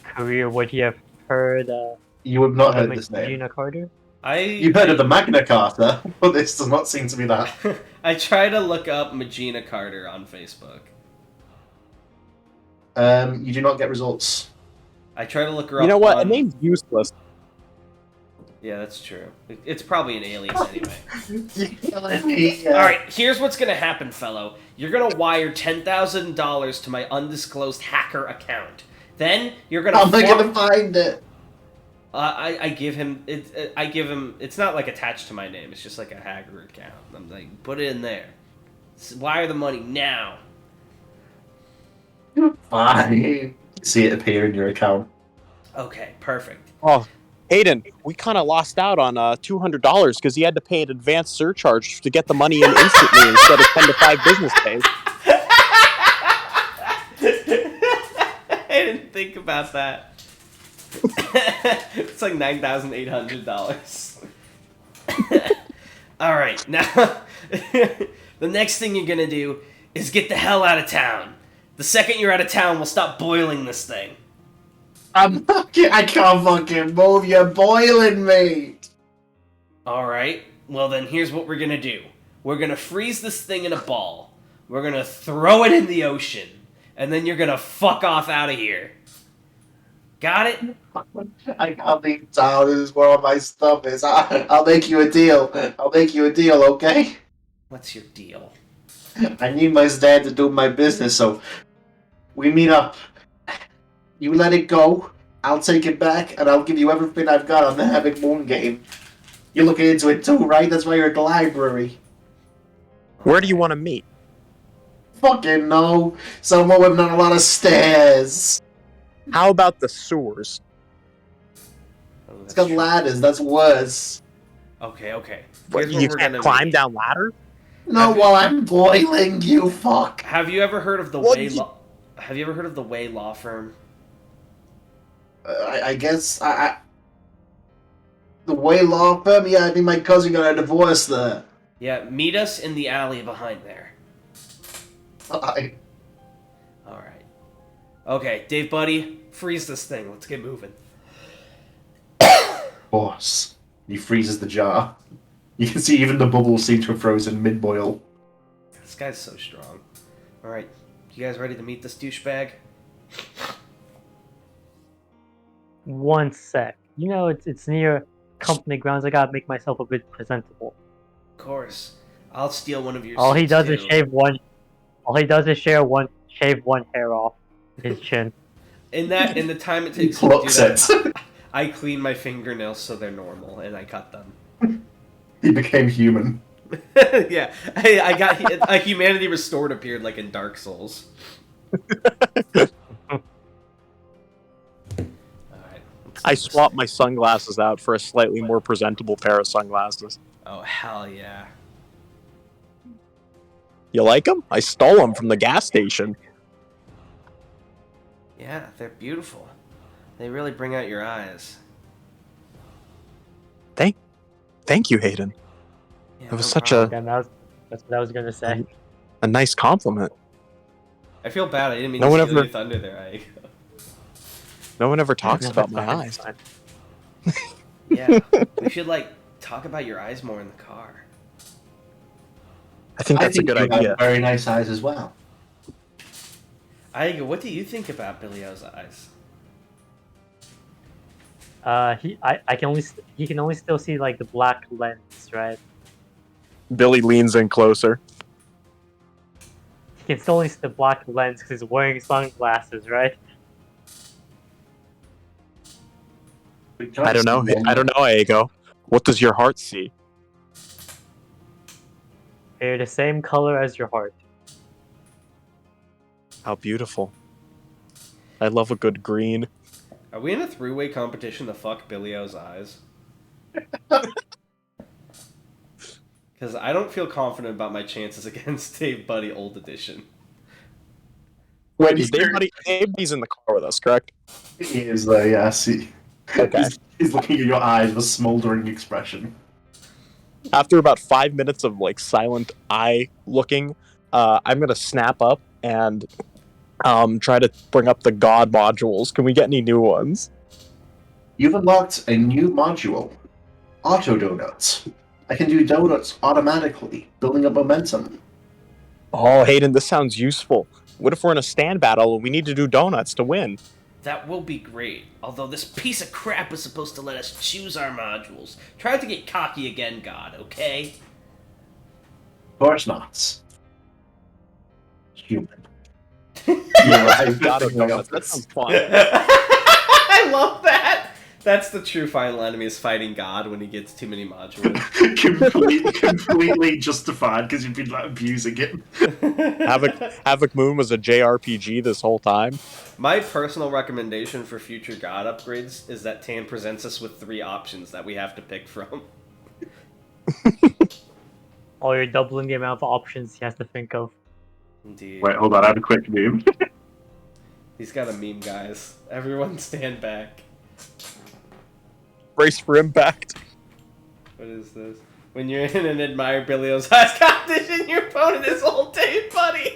career, would you have heard You have not heard this name. Regina Carter? You've heard of the Magna Carta, but this does not seem to be that. I try to look up Magina Carter on Facebook. You do not get results. I try to look her up. You know what? On... A name's useless. Yeah, that's true. It's probably an alias anyway. You're killing me. Alright, here's what's gonna happen, fellow. You're gonna wire $10,000 to my undisclosed hacker account. Then you're gonna. How am I gonna find it? I give him it. I give him. It's not like attached to my name. It's just like a hacker account. I'm like, put it in there. Wire the money now. Fine. See it appear in your account. Okay, perfect. Oh, Hayden, we kind of lost out on $200 because he had to pay an advanced surcharge to get the money in instantly instead of 10 to 5 business days. I didn't think about that. It's like $9,800. All right, now the next thing you're gonna do is get the hell out of town. The second you're out of town, we'll stop boiling this thing. I can't fucking move. You're boiling me. All right. Well, then here's what we're gonna do. We're gonna freeze this thing in a ball. We're gonna throw it in the ocean, and then you're gonna fuck off out of here. Got it? I can't leave town. This is where all my stuff is. I'll make you a deal. I'll make you a deal, okay? What's your deal? I need my dad to do my business, so we meet up. You let it go, I'll take it back, and I'll give you everything I've got on the Havoc Moon game. You're looking into it too, right? That's why you're at the library. Where do you want to meet? Fucking no. Somewhere with not a lot of stairs. How about the sewers? Oh, It's got ladders, that's worse. Okay. What, Here's where you we're can't gonna climb meet. down ladders? No, while I'm boiling, you fuck. Have you ever heard of the What Way you- Law? Have you ever heard of the Way Law Firm? I guess the Way Law Firm. Yeah, I think my cousin got a divorce there. Yeah, meet us in the alley behind there. All right. Okay, Dave, buddy, freeze this thing. Let's get moving. Boss. He freezes the jar. You can see even the bubbles seem to have frozen mid-boil. guy's so strong. Alright, you guys ready to meet this douchebag? One sec. You know, it's near company grounds. I gotta make myself a bit presentable. Of course. I'll steal one of your All he suits, does too. is shave one hair off his chin. In the time it takes to do that, I clean my fingernails so they're normal, and I cut them. He became human. Yeah, I got a humanity restored appeared like in Dark Souls. I swapped my sunglasses out for a slightly more presentable pair of sunglasses. Oh, hell yeah. You like them? I stole them from the gas station. Yeah, they're beautiful. They really bring out your eyes. Thank you, Hayden. Yeah, That was no such problem. That's what I was gonna say. a nice compliment. I feel bad. I didn't mean No to one steal ever- your thunder there. No one ever talks No, about that's my fine, eyes. that's fine. Yeah, we should talk about your eyes more in the car. I think that's a good you have idea. very nice eyes as well. Aiga, what do you think about Billy O's eyes? He can only still see like the black lens, right? Billy leans in closer. He can still only see the black lens because he's wearing sunglasses, right? I don't know, Aego. What does your heart see? They're the same color as your heart. How beautiful. I love a good green. Are we in a three-way competition to fuck Billy O's eyes? Because I don't feel confident about my chances against Dave Buddy Old Edition. Wait, is Dave's in the car with us, correct? He is there, yes. Okay. He's looking at your eyes with a smouldering expression. After about 5 minutes of silent eye looking, I'm gonna snap up and try to bring up the God modules. Can we get any new ones? You've unlocked a new module, Auto Donuts. I can do donuts automatically, building up momentum. Oh, Hayden, this sounds useful. What if we're in a stand battle and we need to do donuts to win? That will be great, although this piece of crap was supposed to let us choose our modules. Try to get cocky again, God, okay? Of course not. Human. Yeah, got it. That sounds fun. I love that! That's the true final enemy, is fighting God when he gets too many modules. completely justified because you've been abusing him. Havoc Moon was a JRPG this whole time. My personal recommendation for future God upgrades is that Tan presents us with 3 options that we have to pick from. Oh, you're doubling the amount of options he has to think of. Indeed. Wait, hold on, I have a quick meme. He's got a meme, guys. Everyone stand back. Brace for impact. What is this? When you're in an admire Billy O's eyes competition, your opponent is old Dave Buddy!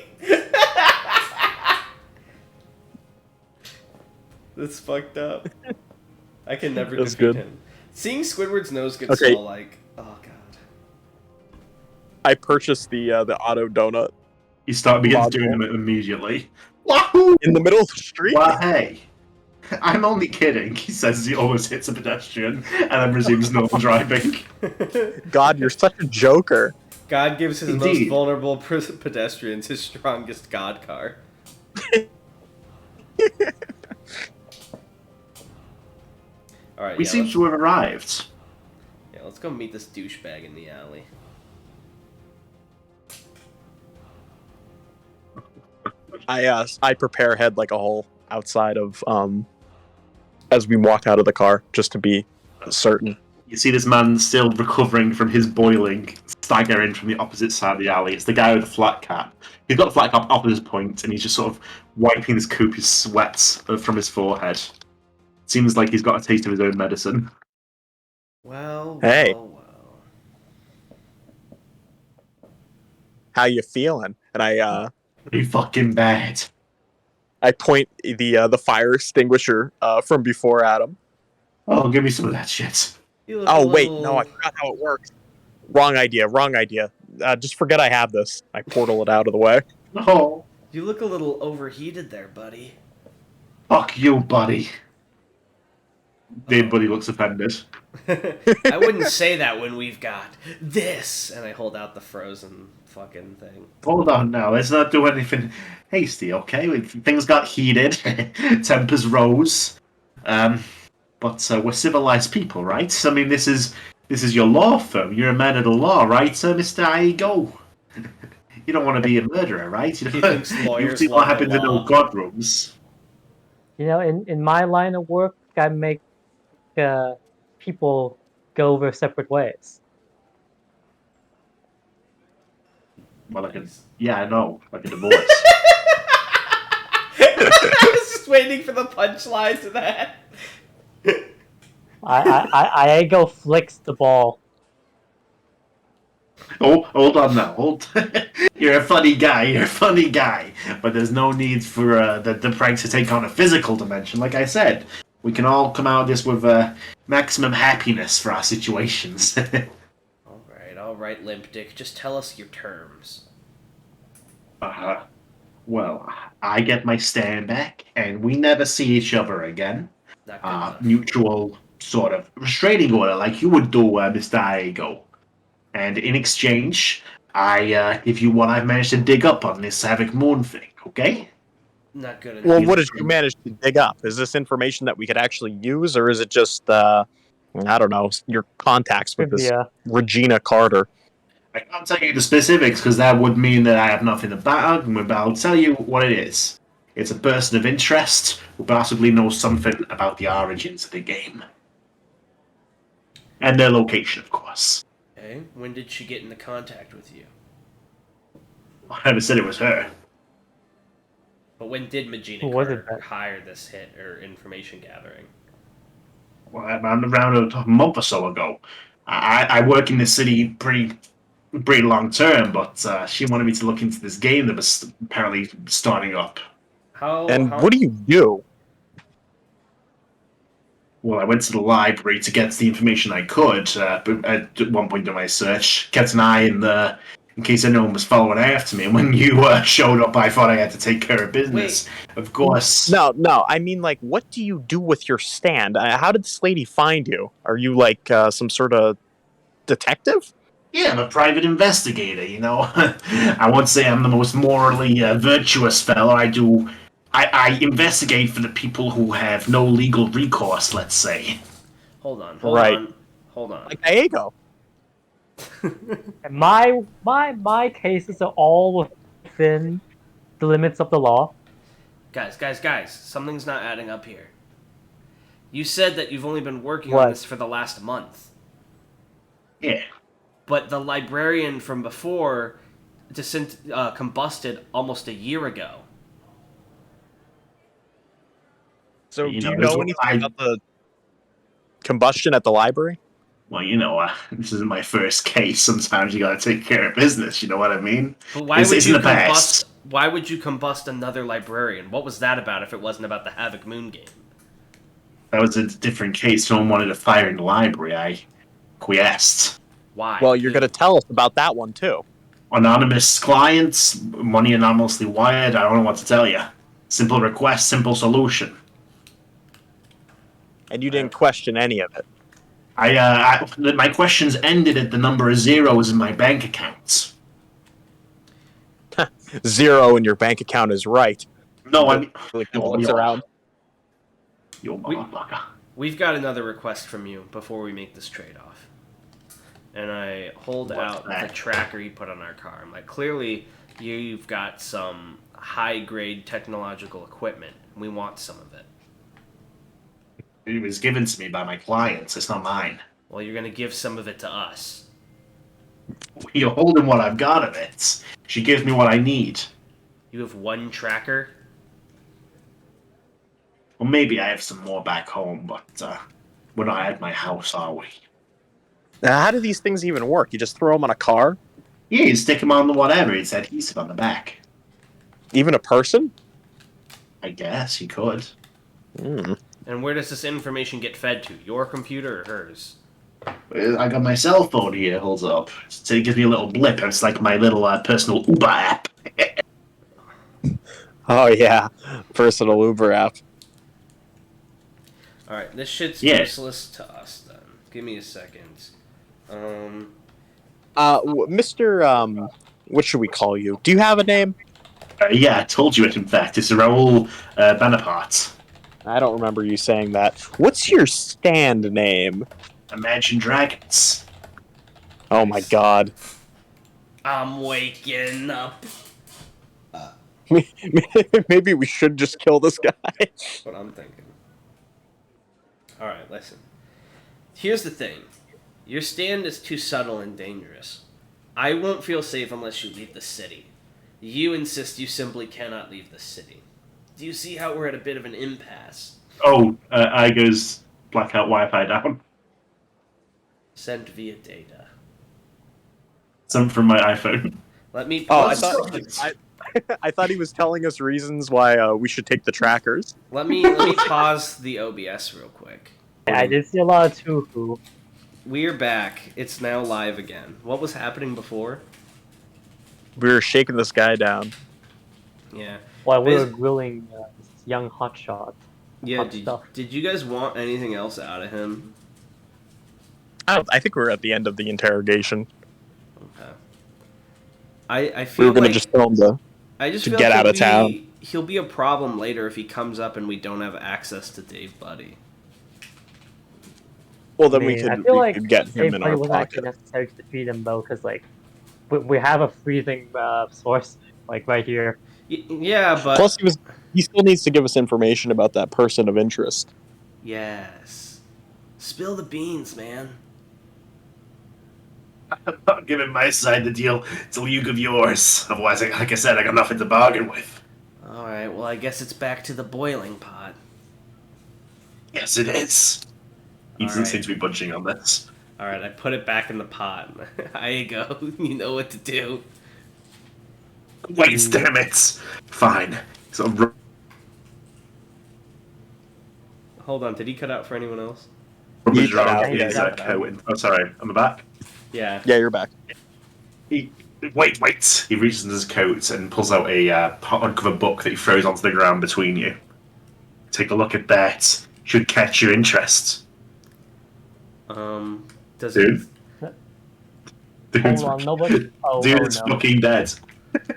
That's fucked up. I can never That's defeat good. him. Seeing Squidward's nose get Okay. small, like, oh god. I purchased the auto donut He begins doing them immediately. Wahoo! in the middle of the street. Well, hey. I'm only kidding, he says as he almost hits a pedestrian and then resumes normal driving. God, you're such a joker. God gives his Indeed. most vulnerable pedestrians his strongest God car. Alright, We seem to have arrived. Yeah, let's go meet this douchebag in the alley. I prepare head like a hole outside of as we walk out of the car just to be certain. You see this man still recovering from his boiling, staggering from the opposite side of the alley. It's the guy with the flat cap. He's got the flat cap off his point, and he's just sort of wiping his copious sweats from his forehead. Seems like he's got a taste of his own medicine. Well, Hey. well. How you feeling? And Pretty fucking bad. I point the fire extinguisher from before at him. Oh, give me some of that shit. You look Oh a wait, little- no, I forgot how it works. Wrong idea. just forget I have this. I portal it out of the way. No. You look a little overheated there, buddy. Fuck you, buddy. Buddy looks offended. I wouldn't say that when we've got this. And I hold out the frozen fucking thing. Hold on now. Let's not do anything hasty, okay? Things got heated. Tempers rose. But we're civilized people, right? I mean, this is your law firm. You're a man of the law, right, Mr. Igo? You don't want to be a murderer, right? You see what happens in those courtrooms. You know, in my line of work, I make people go their separate ways. Well, I know, like a divorce. I was just waiting for the punchline to that. I go flicks the ball. Oh, hold on now. You're a funny guy. But there's no need for the pranks to take on a physical dimension. Like I said, we can all come out of this with maximum happiness for our situations. All right, Limp Dick. Just tell us your terms. Well, I get my stand back, and we never see each other again. Mutual sort of restraining order, like you would do, Mr. Igo. And in exchange, I give you what I've managed to dig up on this Havoc Moon thing, okay? Not good enough. Well, what did you manage to dig up? Is this information that we could actually use, or is it just, I don't know, your contacts with this Regina Carter? I can't tell you the specifics, because that would mean that I have nothing to bag, but I'll tell you what it is. It's a person of interest who possibly knows something about the origins of the game. And their location, of course. Okay. When did she get into contact with you? I never said it was her. But when did Regina Carter hire this hit or information gathering? Well, around a month or so ago. I work in the city pretty long term, but she wanted me to look into this game that was apparently starting up. What do you do? Well, I went to the library to get the information I could. But at one point in my search, kept an eye in case anyone was following after me. And when you showed up, I thought I had to take care of business. Wait. Of course. No. I mean, like, what do you do with your stand? How did this lady find you? Are you like some sort of detective? Yeah, I'm a private investigator. You know, I won't say I'm the most morally virtuous fellow. I investigate for the people who have no legal recourse, let's say. Hold on. Like Diego. my cases are all within the limits of the law. Guys, something's not adding up here. You said that you've only been working on this for the last month. Yeah. But the librarian from before combusted almost a year ago. So, do you know anything about the combustion at the library? Well, this isn't my first case. Sometimes you gotta take care of business, you know what I mean? But why would you combust another librarian? What was that about if it wasn't about the Havoc Moon game? That was a different case. Someone wanted to fire in the library. I acquiesced. Why? Well, you're gonna tell us about that one, too. Anonymous clients, money anonymously wired, I don't know what to tell you. Simple request, simple solution. And you didn't question any of it? My questions ended at the number of zeros in my bank accounts. 0 in your bank account is right. No, I mean... around. You motherfucker. We've got another request from you before we make this trade-off. And I hold out the tracker you put on our car. I'm like, clearly, you've got some high-grade technological equipment. We want some of it. It was given to me by my clients. It's not mine. Well, you're going to give some of it to us. You're holding what I've got of it. She gives me what I need. You have one tracker? Well, maybe I have some more back home, but we're not at my house, are we? How do these things even work? You just throw them on a car? Yeah, you stick them on the whatever. It's adhesive on the back. Even a person? I guess you could. And where does this information get fed to? Your computer or hers? I got my cell phone here. Holds up. So it gives me a little blip. It's like my little personal Uber app. Oh yeah, personal Uber app. All right, this shit's useless to us. Then give me a second. Mr. What should we call you? Do you have a name? Yeah, I told you it. In fact, it's Raoul Bonaparte. I don't remember you saying that. What's your stand name? Imagine Dragons. Oh my god. I'm waking up. Maybe we should just kill this guy. That's what I'm thinking. Alright, listen. Here's the thing. Your stand is too subtle and dangerous. I won't feel safe unless you leave the city. You insist you simply cannot leave the city. Do you see how we're at a bit of an impasse? Oh, Igo's blackout Wi-Fi down. Sent via data. Some from my iPhone. Let me... Oh, I thought he was telling us reasons why we should take the trackers. Let me pause the OBS real quick. Yeah, I did see a lot of tofu. We're back. It's now live again. What was happening before? We were shaking this guy down. Yeah. While we were grilling this young hotshot. Yeah, did you guys want anything else out of him? I think we're at the end of the interrogation. Okay. I feel we were going to like, just tell him to get out of town. He'll be a problem later if he comes up and we don't have access to Dave Buddy. Well, then we could get him in our it wasn't pocket. actually necessary to defeat him though, because like we have a freezing source like right here. Yeah, but plus he still needs to give us information about that person of interest. Yes, spill the beans, man. I'm not giving my side of the deal till you give yours. Otherwise, like I said, I got nothing to bargain with. All right, well, I guess it's back to the boiling pot. Yes, it is. He doesn't seem to be budging on this. All right, I put it back in the pot. There you go. You know what to do. Wait, damn it. Fine. Hold on, did he cut out for anyone else? Oh, sorry. Am I back? Yeah. Yeah, you're back. Wait. He reaches into his coat and pulls out a hardcover book that he throws onto the ground between you. Take a look at that. Should catch your interest. Dude's fucking dead. You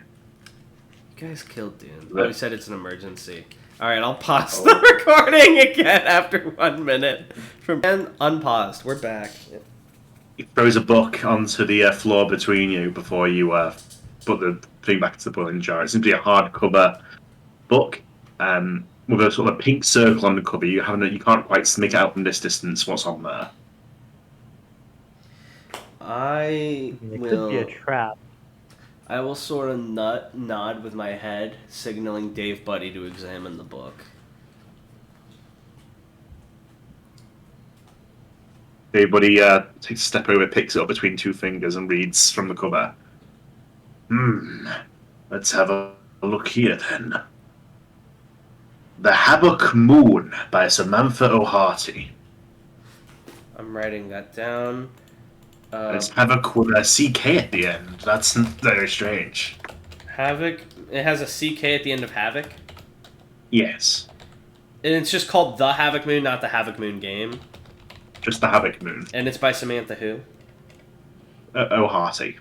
guys killed Dune. Oh, he said it's an emergency. Alright, I'll pause the recording again after 1 minute. And unpaused. We're back. He throws a book onto the floor between you before you put the thing back to the boiling jar. It's simply a hardcover book with a sort of a pink circle on the cover. You can't quite make it out from this distance what's on there. It could be a trap. I will sort of nod with my head, signaling Dave Buddy to examine the book. Dave Buddy takes a step over, picks it up between two fingers, and reads from the cover. Let's have a look here then. The Havoc Moon by Samantha O'Harty. I'm writing that down. It's Havoc with a CK at the end. That's very strange. Havoc? It has a CK at the end of Havoc? Yes. And it's just called The Havoc Moon, not the Havoc Moon game? Just the Havoc Moon. And it's by Samantha who? O'Harty.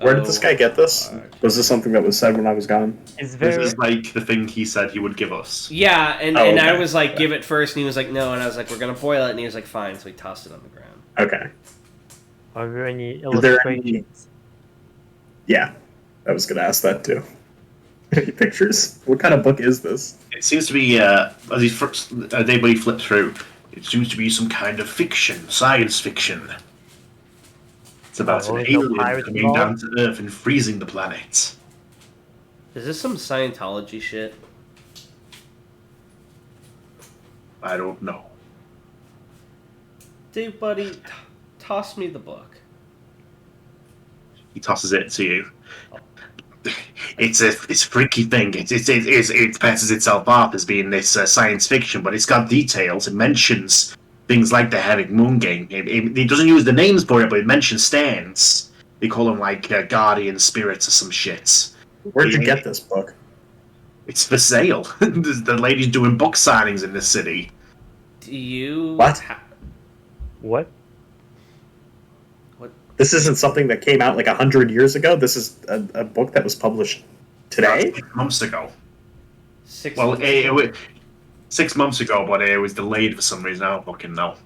Where did this guy get this? Was this something that was said when I was gone? This is like the thing he said he would give us. Yeah, and I was like, give it first, and he was like, no, and I was like, we're gonna boil it, and he was like, fine, so he tossed it on the ground. Okay. Are there any illustrations? Yeah, I was gonna ask that too. Any pictures? What kind of book is this? It seems to be, as everybody flips through, it seems to be some kind of fiction, science fiction. It's about an alien coming down to Earth and freezing the planet. Is this some Scientology shit? I don't know. Dude, buddy, toss me the book. He tosses it to you. It's a freaky thing. It passes itself off as being this science fiction, but it's got details. It mentions things like the Havoc Moon game. He doesn't use the names for it, but it mentions stands. They call them like guardian spirits or some shit. Where'd you get this book? It's for sale. The lady's doing book signings in this city. Do you... What? What? This isn't something that came out like 100 years ago. This is a book that was published today? 6 months ago. 6 Well, months it ago. was 6 months ago, but it was delayed for some reason. I don't fucking know.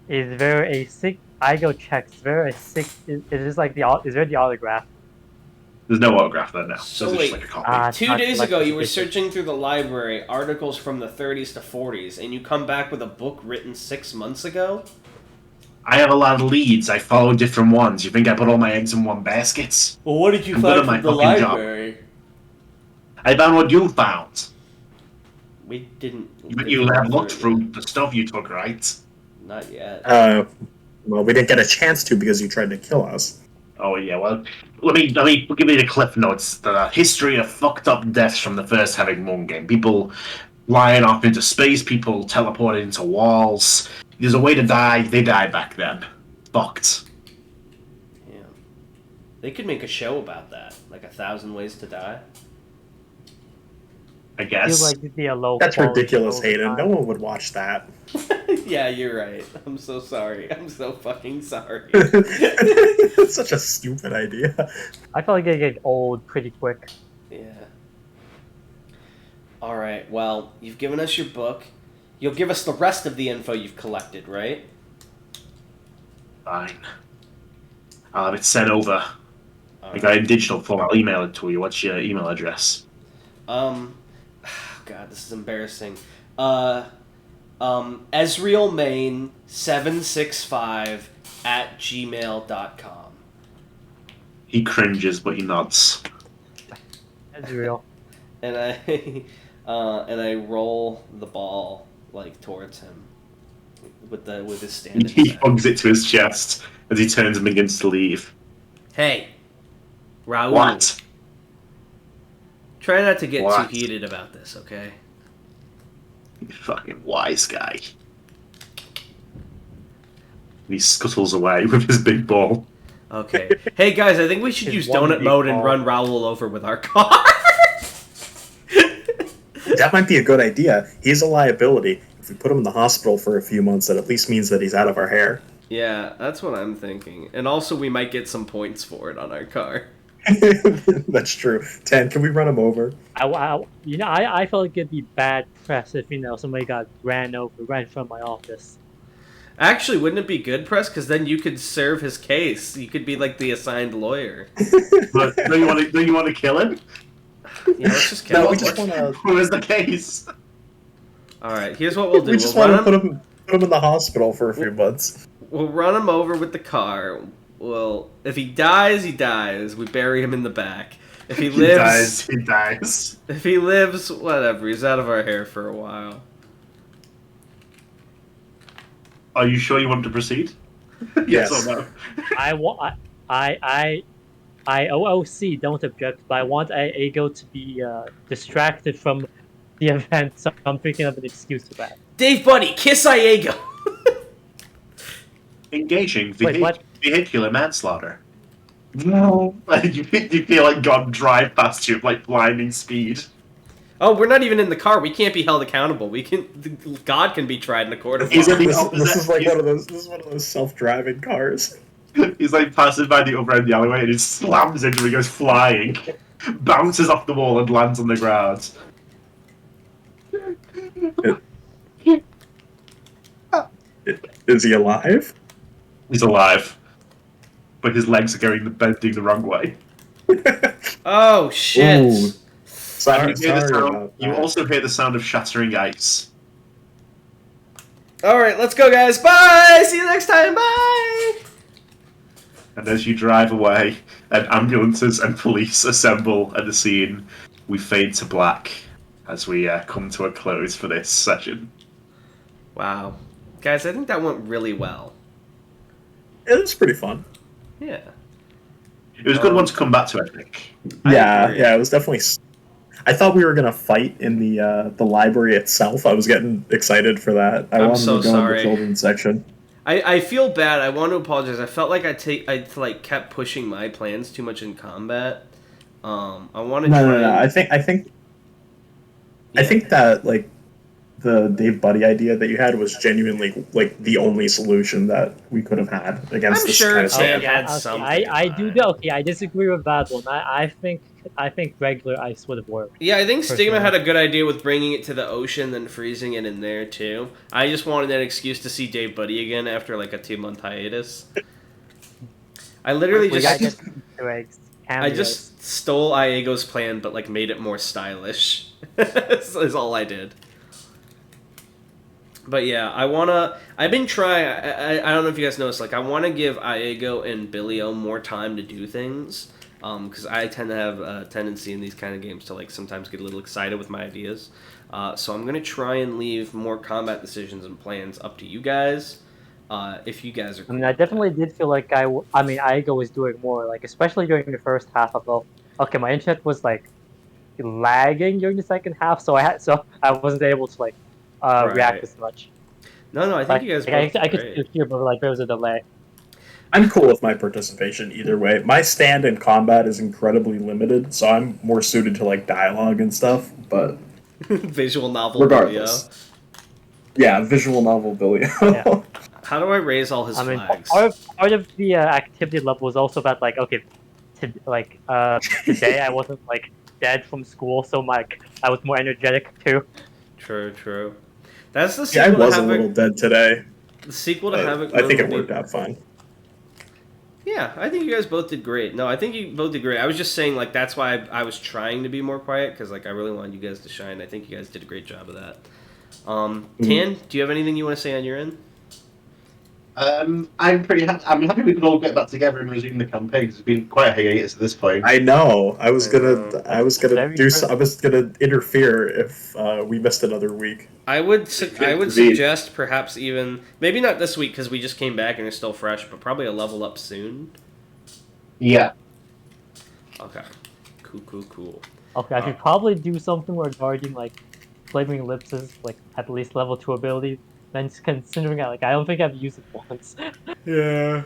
Is there a sick? I go check. Is there a sick? Is this like the? Is there the autograph? There's no autograph there now. So There's wait, just like a copy. 2 not days like ago, the you were edition. searching through the library, articles from the 30s to 40s, and you come back with a book written 6 months ago? I have a lot of leads. I follow different ones. You think I put all my eggs in one basket? Well, what did you I'm good at my fucking job. I found what you found. We didn't... But you have looked through the stuff you took, right? Not yet. Well, we didn't get a chance to because you tried to kill us. Oh yeah, well, let me give you the cliff notes. The history of fucked up deaths from the first Havoc Moon game. People flying off into space, people teleported into walls. There's a way to die. They died back then. Fucked. Yeah. They could make a show about that, like 1,000 Ways to Die. I I guess. feel like it'd be a low. That's quality ridiculous, show Hayden. time. No one would watch that. Yeah, you're right. I'm so sorry. I'm so fucking sorry. It's such a stupid idea. I feel like it'd get old pretty quick. Yeah. Alright, well, you've given us your book. You'll give us the rest of the info you've collected, right? Fine. I'll have it sent over. I Alright. got it in digital form. I'll email it to you. What's your email address? God, this is embarrassing. EzrealMain765@gmail.com. He cringes, but he nods. That's real. And I roll the ball like towards him with his stand. He hugs it to his chest as he turns and begins to leave. Hey, Raul. What? Try not to get What? too heated about this, okay? You fucking wise guy. And he scuttles away with his big ball. Okay. Hey guys, I think we should His use one donut big mode and ball. run Raul over with our car. That might be a good idea. He's a liability. If we put him in the hospital for a few months, that at least means that he's out of our hair. Yeah, that's what I'm thinking. And also we might get some points for it on our car. That's true. 10, can we run him over? I felt like it'd be bad press if somebody got ran from my office. Actually, wouldn't it be good, Press? Because then you could serve his case. You could be like the assigned lawyer. But do you want to kill him? Yeah, let's just kill No, him. we just want to. Who is the case? Alright, here's what we'll do. We just We'll want to run put him in the hospital for a few months. We'll run him over with the car. Well, if he dies, he dies. We bury him in the back. If he lives, He dies. if he lives, whatever. He's out of our hair for a while. Are you sure you want to proceed? Yes. or no? I OOC don't object, but I want Ego to be distracted from the event, so I'm thinking of an excuse for that. Dave Buddy, kiss Iego. Engaging Wait, what? vehicular manslaughter. No. you feel like God drive past you at like blinding speed. Oh, we're not even in the car. We can't be held accountable. God can be tried in a court of He's law. in the This opposite- is like he's- one of those. This is one of those self-driving cars. He's like passing by the other end of the alleyway and he slams into it, he goes flying, bounces off the wall and lands on the ground. Is he alive? He's alive, but his legs are bending the wrong way. Oh shit! Ooh. Sorry, And you, hear the sorry sound, about you that. also hear the sound of shattering ice. All right, let's go, guys. Bye. See you next time. Bye. And as you drive away, and ambulances and police assemble at the scene, we fade to black as we come to a close for this session. Wow, guys, I think that went really well. It was pretty fun. Yeah. It was a good one to come back to, I think. I Yeah, agree. yeah, it was definitely. I thought we were gonna fight in the library itself. I was getting excited for that. I wanted so to go sorry. in the children's section. I feel bad. I want to apologize. I felt like I like kept pushing my plans too much in combat. I want to try. No. I think that like the Dave Buddy idea that you had was genuinely like the only solution that we could have had against this kind of Sam stand. had something. I disagree with that one. I think regular ice would have worked. Yeah, I think Stigma had a good idea with bringing it to the ocean, then freezing it in there too. I just wanted an excuse to see Dave Buddy again after like a 2-month hiatus. I literally just stole Iego's plan, but like made it more stylish. Is all I did. But yeah, I've been trying. I don't know if you guys noticed. Like, I want to give Iego and Billio more time to do things. Because I tend to have a tendency in these kind of games to like sometimes get a little excited with my ideas. So I'm gonna try and leave more combat decisions and plans up to you guys. If you guys are. I mean, I definitely did feel like Iego was doing more. Like, especially during the first half of the. Okay, my internet was like lagging during the second half, so I wasn't able to like react as much. No, I think you guys. I could still hear, but like there was a delay. I'm cool with my participation either way. My stand in combat is incredibly limited, so I'm more suited to like dialogue and stuff. But visual novel. Regardless, yeah, visual novel Billio. Yeah. How do I raise all his flags? Part of the activity level was also about like today I wasn't like dead from school, so like I was more energetic too. True. That's the sequel. Yeah, I was to a Havoc. little dead today. The sequel to Havoc. I think it worked out fine. Yeah, I think you guys both did great. No, I think you both did great. I was just saying, like, that's why I was trying to be more quiet, because, like, I really wanted you guys to shine. I think you guys did a great job of that. Tan, do you have anything you want to say on your end? I'm pretty happy. I'm happy we could all get back together and resume the campaign. It's been quite a hiatus at this point. I know. I was gonna interfere if we missed another week. I would suggest perhaps even maybe not this week because we just came back and it's still fresh, but probably a level up soon. Yeah. Okay. Cool. Okay, I could probably do something regarding like Flaming Ellipses, like at least level 2 ability. Then considering I don't think I've used it once. Yeah.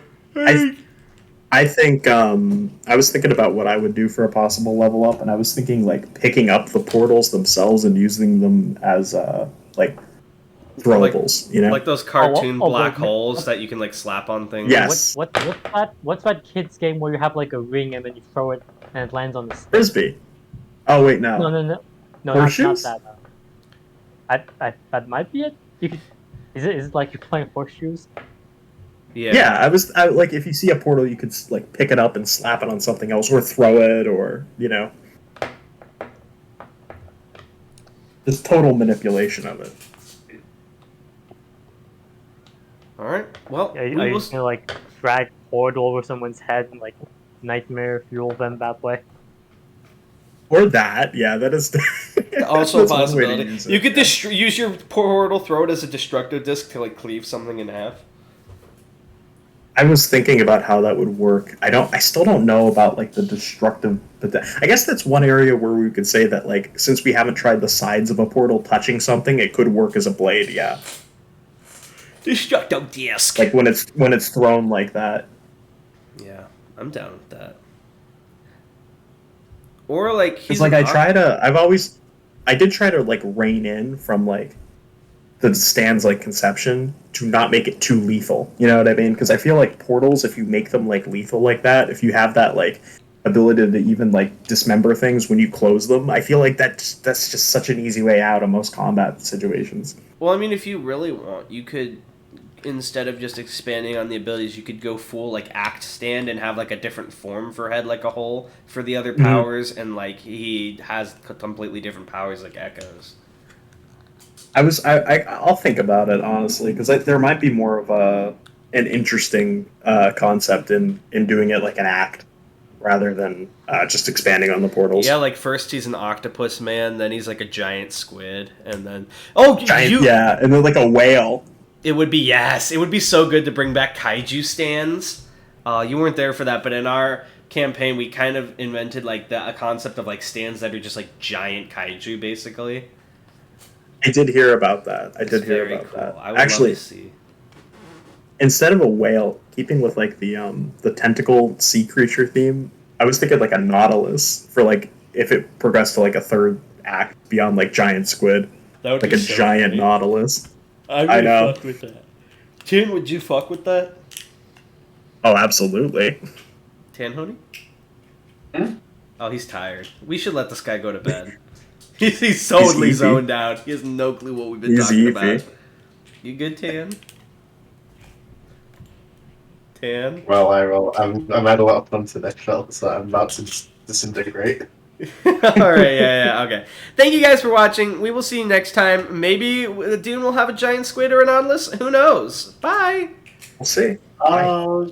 I think I was thinking about what I would do for a possible level up, and I was thinking like picking up the portals themselves and using them as like throwables, like those cartoon black holes that you can like slap on things. Yes. What's that kids game where you have like a ring and then you throw it and it lands on the stick? Frisbee. Oh wait, no. No, Horseshoes? not that. That might be it. Is it like you're playing horseshoes? Yeah, I like if you see a portal, you could like pick it up and slap it on something else, or throw it, or just total manipulation of it. All right. Well, are you just gonna like drag portal over someone's head and like nightmare fuel them that way? Or that, yeah, that is also a possibility. You could use your portal, throw it as a destructive disc to like cleave something in half. I was thinking about how that would work. I still don't know about like the destructive, but I guess that's one area where we could say that like since we haven't tried the sides of a portal touching something, it could work as a blade. Yeah. Destructive disc. Like when it's thrown like that. Yeah, I'm down with that. Or like it's like I did try to like rein in from like the stand's like conception to not make it too lethal. You know what I mean? Because I feel like portals, if you make them like lethal like that, if you have that like ability to even like dismember things when you close them, I feel like that's just such an easy way out of most combat situations. Well, I mean, if you really want, you could, instead of just expanding on the abilities, you could go full like act stand and have like a different form for head, like a hole for the other powers, and like he has completely different powers like Echoes. I'll think about it honestly, because there might be more of an interesting concept in doing it like an act rather than just expanding on the portals. Yeah, like first he's an octopus man, then he's like a giant squid, and then and then like a whale. It would be so good to bring back kaiju stands. You weren't there for that, but in our campaign, we kind of invented like a concept of like stands that are just like giant kaiju, basically. I did hear about that. I did hear about that. I would actually love to see. Instead of a whale, keeping with like the tentacle sea creature theme, I was thinking like a nautilus for like if it progressed to like a third act beyond like giant squid, like a so giant funny. Nautilus. I know. Fuck with that. Tin, would you fuck with that? Oh, absolutely. Tanhony? Oh, he's tired. We should let this guy go to bed. he's totally zoned out. He has no clue what we've been talking about. You good, Tan? Tan? Well, I will. I've had a lot of fun today, Phil, so I'm about to disintegrate. Alright, yeah, okay. Thank you guys for watching. We will see you next time. Maybe Dune will have a giant squid or a nautilus. Who knows? Bye! We'll see. Bye.